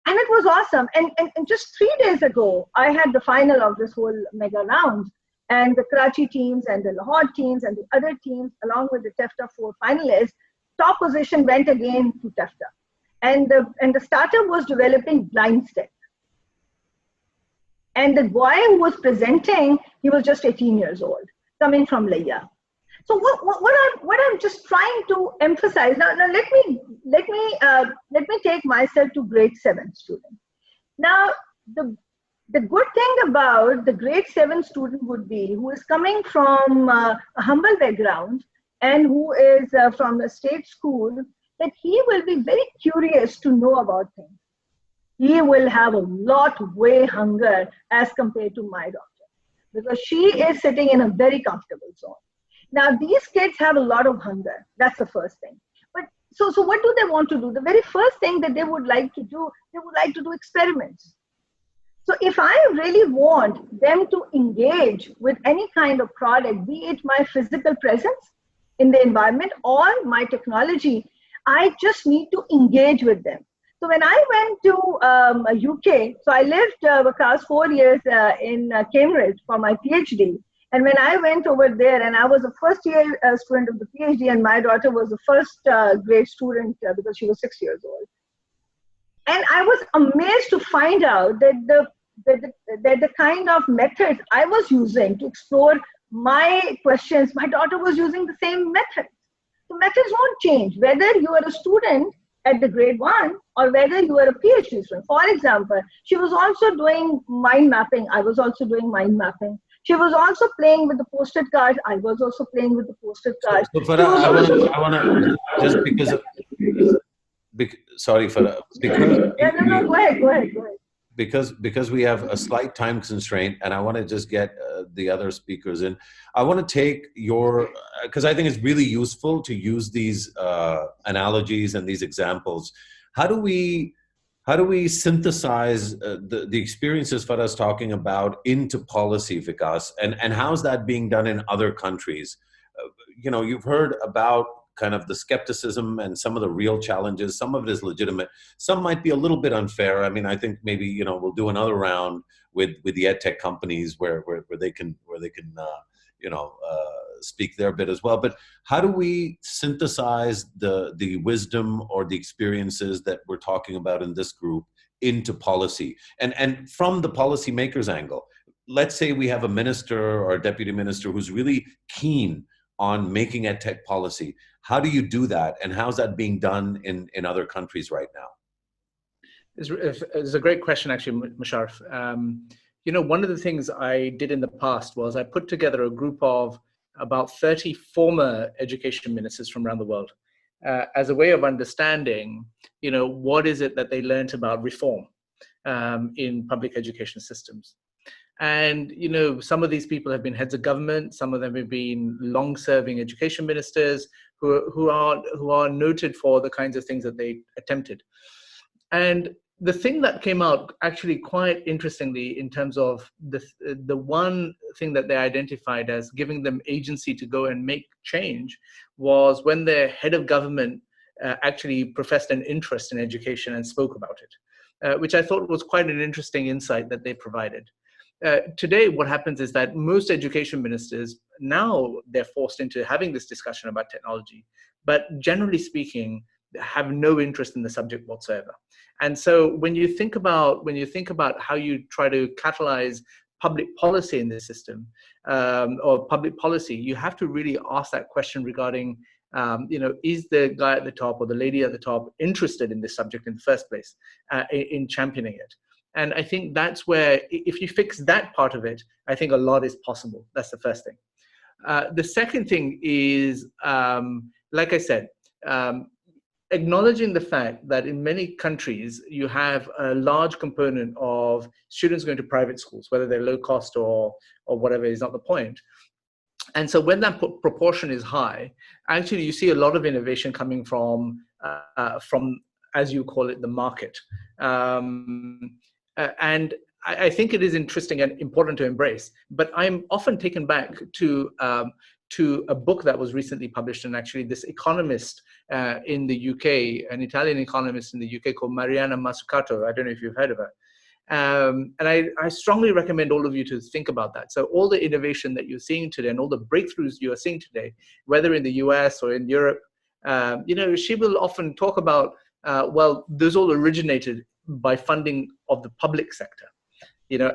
S5: and it was awesome. And just 3 days ago, I had the final of this whole mega round, and the Karachi teams and the Lahore teams and the other teams, along with the TEFTA 4 finalists, top position went again to TEFTA. And the startup was developing blind stick. And the boy who was presenting, he was just 18 years old, coming from Layya. So what I'm just trying to emphasize now let me take myself to grade 7 student. Now the good thing about the grade 7 student would be who is coming from a humble background and who is from a state school, that he will be very curious to know about things. He will have a lot way hunger as compared to my daughter, because she is sitting in a very comfortable zone. Now, these kids have a lot of hunger. That's the first thing. But so what do they want to do? The very first thing that they would like to do, they would like to do experiments. So if I really want them to engage with any kind of product, be it my physical presence in the environment or my technology, I just need to engage with them. So when I went to UK, so I lived across 4 years in Cambridge for my PhD. And when I went over there, and I was a first year student of the PhD, and my daughter was a first grade student because she was 6 years old. And I was amazed to find out that the kind of methods I was using to explore my questions, my daughter was using the same methods. The methods won't change, whether you are a student at the grade 1 or whether you are a PhD student. For example, she was also doing mind mapping. I was also doing mind mapping. She was also playing with the post-it cards. I was also playing with the post-it cards.
S1: So Farah, I want to just because of, sorry, Farah.
S5: Go ahead.
S1: Because we have a slight time constraint, and I want to just get the other speakers in. I want to take your, because I think it's really useful to use these analogies and these examples. How do we synthesize the experiences Farah's talking about into policy, Vikas, and how's that being done in other countries? You've heard about kind of the skepticism and some of the real challenges. Some of it is legitimate. Some might be a little bit unfair. I mean, I think maybe we'll do another round with the EdTech companies where they can speak their bit as well. But how do we synthesize the wisdom or the experiences that we're talking about in this group into policy? And from the policymakers' angle, let's say we have a minister or a deputy minister who's really keen on making EdTech policy. How do you do that? And how's that being done in other countries right now?
S6: It's a great question, actually, Musharraf. One of the things I did in the past was I put together a group of about 30 former education ministers from around the world as a way of understanding, what is it that they learned about reform in public education systems. And, some of these people have been heads of government. Some of them have been long-serving education ministers who are noted for the kinds of things that they attempted. And the thing that came out actually quite interestingly in terms of the one thing that they identified as giving them agency to go and make change was when their head of government actually professed an interest in education and spoke about it, which I thought was quite an interesting insight that they provided. Today, what happens is that most education ministers, now they're forced into having this discussion about technology, but generally speaking, have no interest in the subject whatsoever. And so when you think about how you try to catalyze public policy in this system, or public policy, you have to really ask that question regarding is the guy at the top or the lady at the top interested in this subject in the first place, in championing it? And I think that's where, if you fix that part of it, I think a lot is possible. That's the first thing. The second thing is, like I said, acknowledging the fact that in many countries, you have a large component of students going to private schools, whether they're low cost or whatever is not the point. And so when that proportion is high, actually you see a lot of innovation coming from as you call it, the market. And I think it is interesting and important to embrace, but I'm often taken back to a book that was recently published, and actually this economist in the UK, an Italian economist in the UK called Mariana Mazzucato. I don't know if you've heard of her. And I strongly recommend all of you to think about that. So all the innovation that you're seeing today and all the breakthroughs you are seeing today, whether in the US or in Europe, she will often talk about, well, those all originated by funding of the public sector,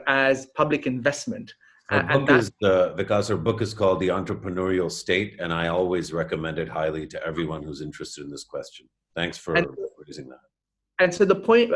S6: as public investment.
S1: Vikas, her book is called The Entrepreneurial State, and I always recommend it highly to everyone who's interested in this question. Thanks for raising that.
S6: And so the point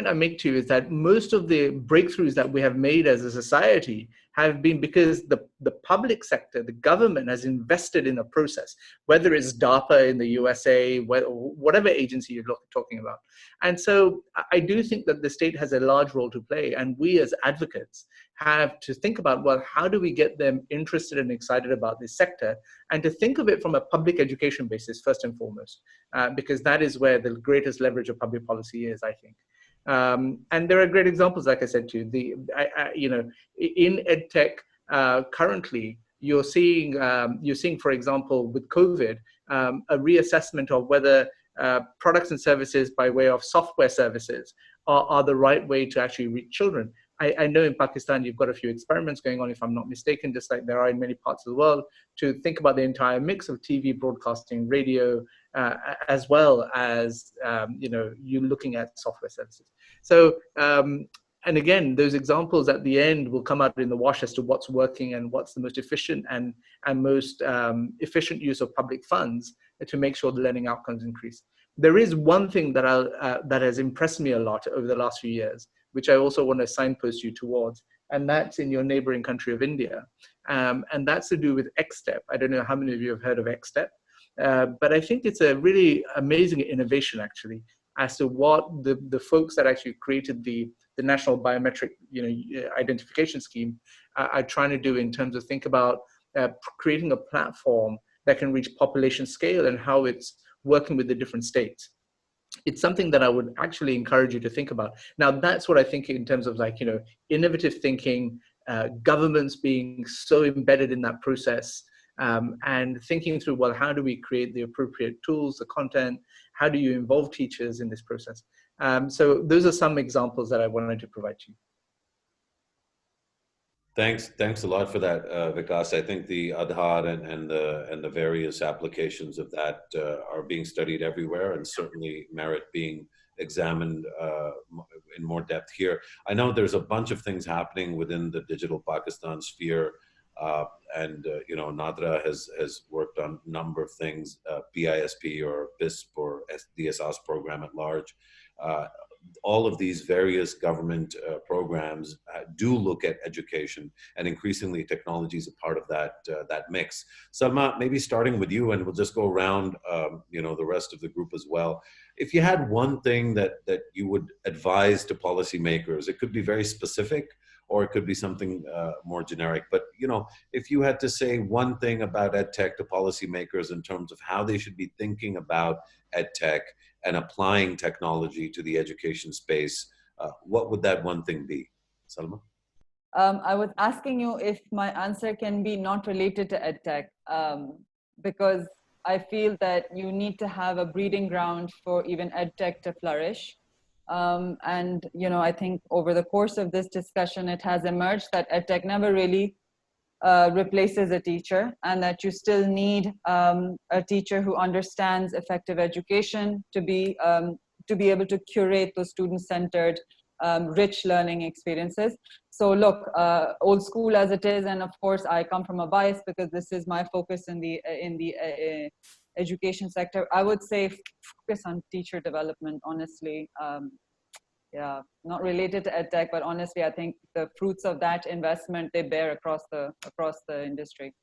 S6: I make to you is that most of the breakthroughs that we have made as a society have been because the public sector, the government has invested in a process, whether it's DARPA in the USA, whatever agency you're talking about. And so I do think that the state has a large role to play. And we as advocates have to think about, well, how do we get them interested and excited about this sector? And to think of it from a public education basis, first and foremost, because that is where the greatest leverage of public policy is, I think. And there are great examples, like I said to you. In EdTech currently, you're seeing, for example, with COVID, a reassessment of whether products and services by way of software services are the right way to actually reach children. I know in Pakistan, you've got a few experiments going on, if I'm not mistaken, just like there are in many parts of the world, to think about the entire mix of TV, broadcasting, radio, as well as, you looking at software services. So, and again, those examples at the end will come out in the wash as to what's working and what's the most efficient and most efficient use of public funds to make sure the learning outcomes increase. There is one thing that that has impressed me a lot over the last few years, which I also want to signpost you towards, and that's in your neighboring country of India. And that's to do with EdTech. I don't know how many of you have heard of EdTech, but I think it's a really amazing innovation, actually, as to what the folks that actually created the National Biometric Identification Scheme are trying to do in terms of think about creating a platform that can reach population scale and how it's working with the different states. It's something that I would actually encourage you to think about. Now, that's what I think in terms of innovative thinking, governments being so embedded in that process, and thinking through, well, how do we create the appropriate tools, the content? How do you involve teachers in this process? So those are some examples that I wanted to provide to you.
S1: Thanks a lot for that, Vikas. I think the Aadhaar and the various applications of that are being studied everywhere, and certainly merit being examined in more depth here. I know there's a bunch of things happening within the digital Pakistan sphere, and Nadra has worked on a number of things, BISP or BISP or DSAS program at large. All of these various government programs do look at education, and increasingly technology is a part of that mix. Salma, maybe starting with you, and we'll just go around the rest of the group as well. If you had one thing that you would advise to policymakers, it could be very specific or it could be something more generic. But if you had to say one thing about EdTech to policymakers in terms of how they should be thinking about EdTech and applying technology to the education space, what would that one thing be? Salma?
S4: I was asking you if my answer can be not related to EdTech, because I feel that you need to have a breeding ground for even EdTech to flourish. And I think over the course of this discussion, it has emerged that EdTech never really replaces a teacher, and that you still need a teacher who understands effective education to be able to curate those student-centered, rich learning experiences. So look, old school as it is, and of course I come from a bias because this is my focus in the education sector. I would say focus on teacher development, honestly. Yeah, not related to EdTech, but honestly, I think the fruits of that investment, they bear across the industry.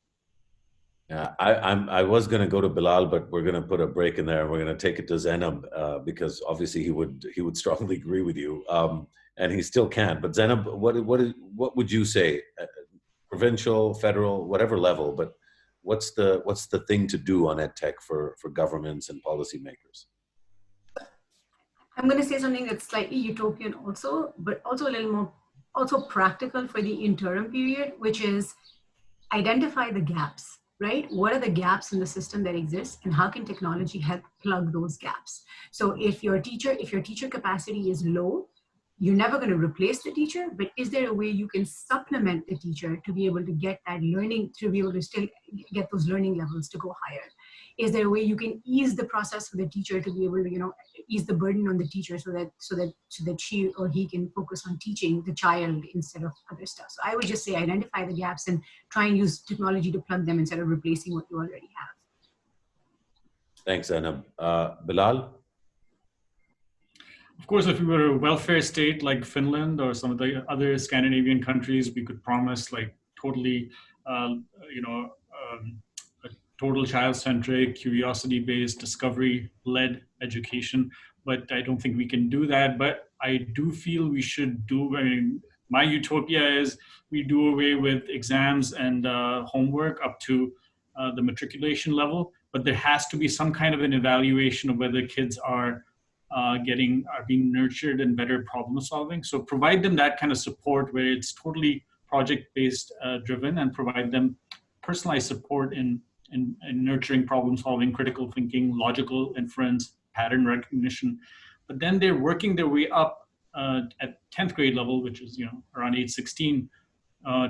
S1: Yeah, I was going to go to Bilal, but we're going to put a break in there, and we're going to take it to Zainab because obviously he would strongly agree with you, and he still can. But Zainab, what would you say, provincial, federal, whatever level? But what's the thing to do on EdTech for governments and policymakers?
S2: I'm going to say something that's slightly utopian also, but also a little more also practical for the interim period, which is identify the gaps, right? What are the gaps in the system that exist, and how can technology help plug those gaps? So if your teacher capacity is low, you're never going to replace the teacher, but is there a way you can supplement the teacher to be able to get that learning, to be able to still get those learning levels to go higher? Is there a way you can ease the process for the teacher to be able to, ease the burden on the teacher so that she or he can focus on teaching the child instead of other stuff? So I would just say identify the gaps and try and use technology to plug them instead of replacing what you already have.
S1: Thanks, Zainab. Bilal?
S3: Of course, if we were a welfare state like Finland or some of the other Scandinavian countries, we could promise like totally, a total child-centric, curiosity-based, discovery-led education. But I don't think we can do that. But I do feel we should do, my utopia is we do away with exams and homework up to the matriculation level. But there has to be some kind of an evaluation of whether kids are being nurtured in better problem solving. So provide them that kind of support where it's totally project-based driven, and provide them personalized support in nurturing problem solving, critical thinking, logical inference, pattern recognition. But then they're working their way up at 10th grade level, which is around age 16,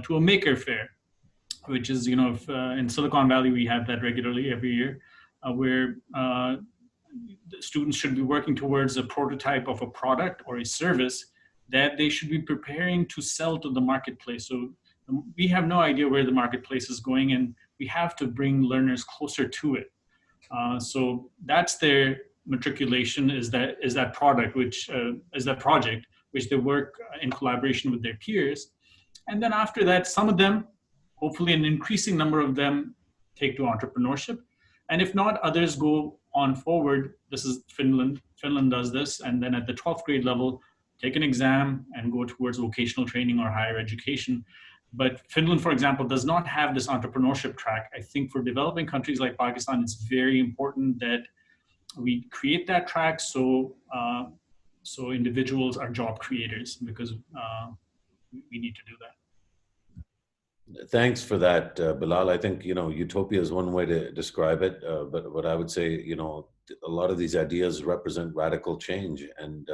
S3: to a maker fair, which is in Silicon Valley we have that regularly every year, where students should be working towards a prototype of a product or a service that they should be preparing to sell to the marketplace. So we have no idea where the marketplace is going, and we have to bring learners closer to it. So that's their matriculation, is that product, which is that project, which they work in collaboration with their peers. And then after that, some of them, hopefully an increasing number of them, take to entrepreneurship. And if not, others go on forward. This is Finland. Finland does this. And then at the 12th grade level, take an exam and go towards vocational training or higher education. But Finland, for example, does not have this entrepreneurship track. I think for developing countries like Pakistan, it's very important that we create that track so individuals are job creators, because we need to do that.
S1: Thanks for that, Bilal. I think, utopia is one way to describe it. But what I would say, a lot of these ideas represent radical change. And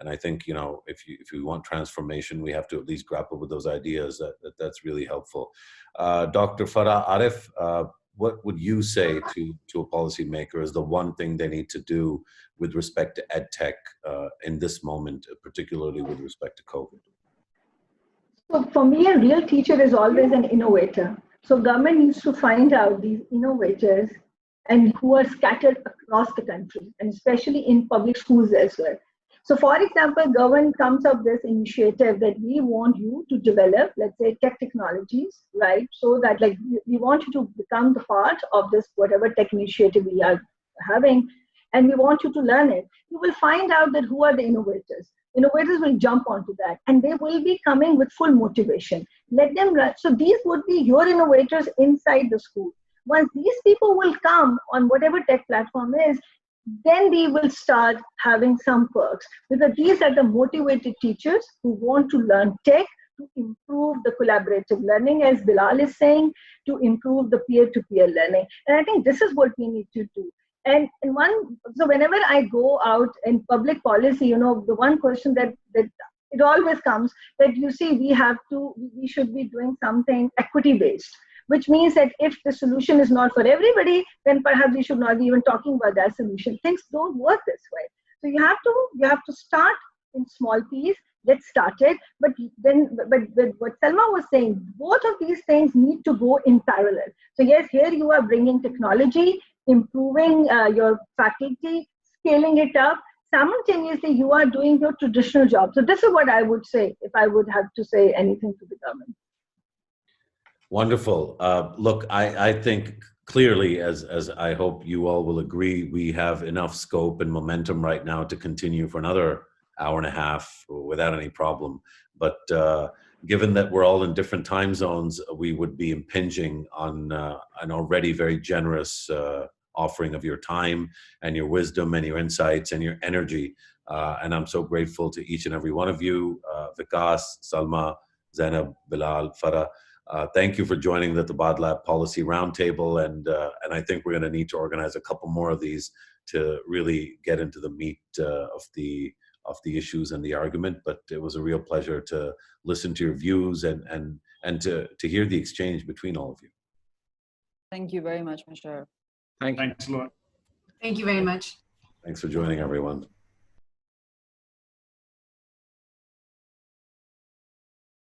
S1: I think, if we want transformation, we have to at least grapple with those ideas. That's really helpful. Dr. Farah Arif, what would you say to a policymaker is the one thing they need to do with respect to EdTech in this moment, particularly with respect to COVID?
S5: So for me, a real teacher is always an innovator. So government needs to find out these innovators and who are scattered across the country, and especially in public schools as well. So for example, government comes up with this initiative that we want you to develop, let's say, tech technologies, right? So that we want you to become the part of this, whatever tech initiative we are having, and we want you to learn it. You will find out that who are the innovators. Innovators will jump onto that, and they will be coming with full motivation. Let them learn. So these would be your innovators inside the school. Once these people will come on whatever tech platform is, then we will start having some perks, because these are the motivated teachers who want to learn tech to improve the collaborative learning, as Bilal is saying, to improve the peer-to-peer learning. And I think this is what we need to do. And so whenever I go out in public policy, the one question that it always comes, that we should be doing something equity-based, which means that if the solution is not for everybody, then perhaps we should not be even talking about that solution. Things don't work this way. So you have to start in small piece, get started. But what Salma was saying, both of these things need to go in parallel. So yes, here you are bringing technology improving your faculty, scaling it up. Simultaneously, you are doing your traditional job. So this is what I would say if I would have to say anything to the government.
S1: Wonderful. Look, I think clearly, as I hope you all will agree, we have enough scope and momentum right now to continue for another hour and a half without any problem. But given that we're all in different time zones, we would be impinging on an already very generous offering of your time and your wisdom and your insights and your energy. And I'm so grateful to each and every one of you, Vikas, Salma, Zainab, Bilal, Farah. Thank you for joining the Tabadlab Policy Roundtable, and I think we're going to need to organize a couple more of these to really get into the meat of the issues and the argument. But it was a real pleasure to listen to your views and to hear the exchange between all of you.
S4: Thank you very much, Mr.
S6: Thank you.
S3: Thanks a lot.
S2: Thank you very much.
S1: Thanks for joining, everyone.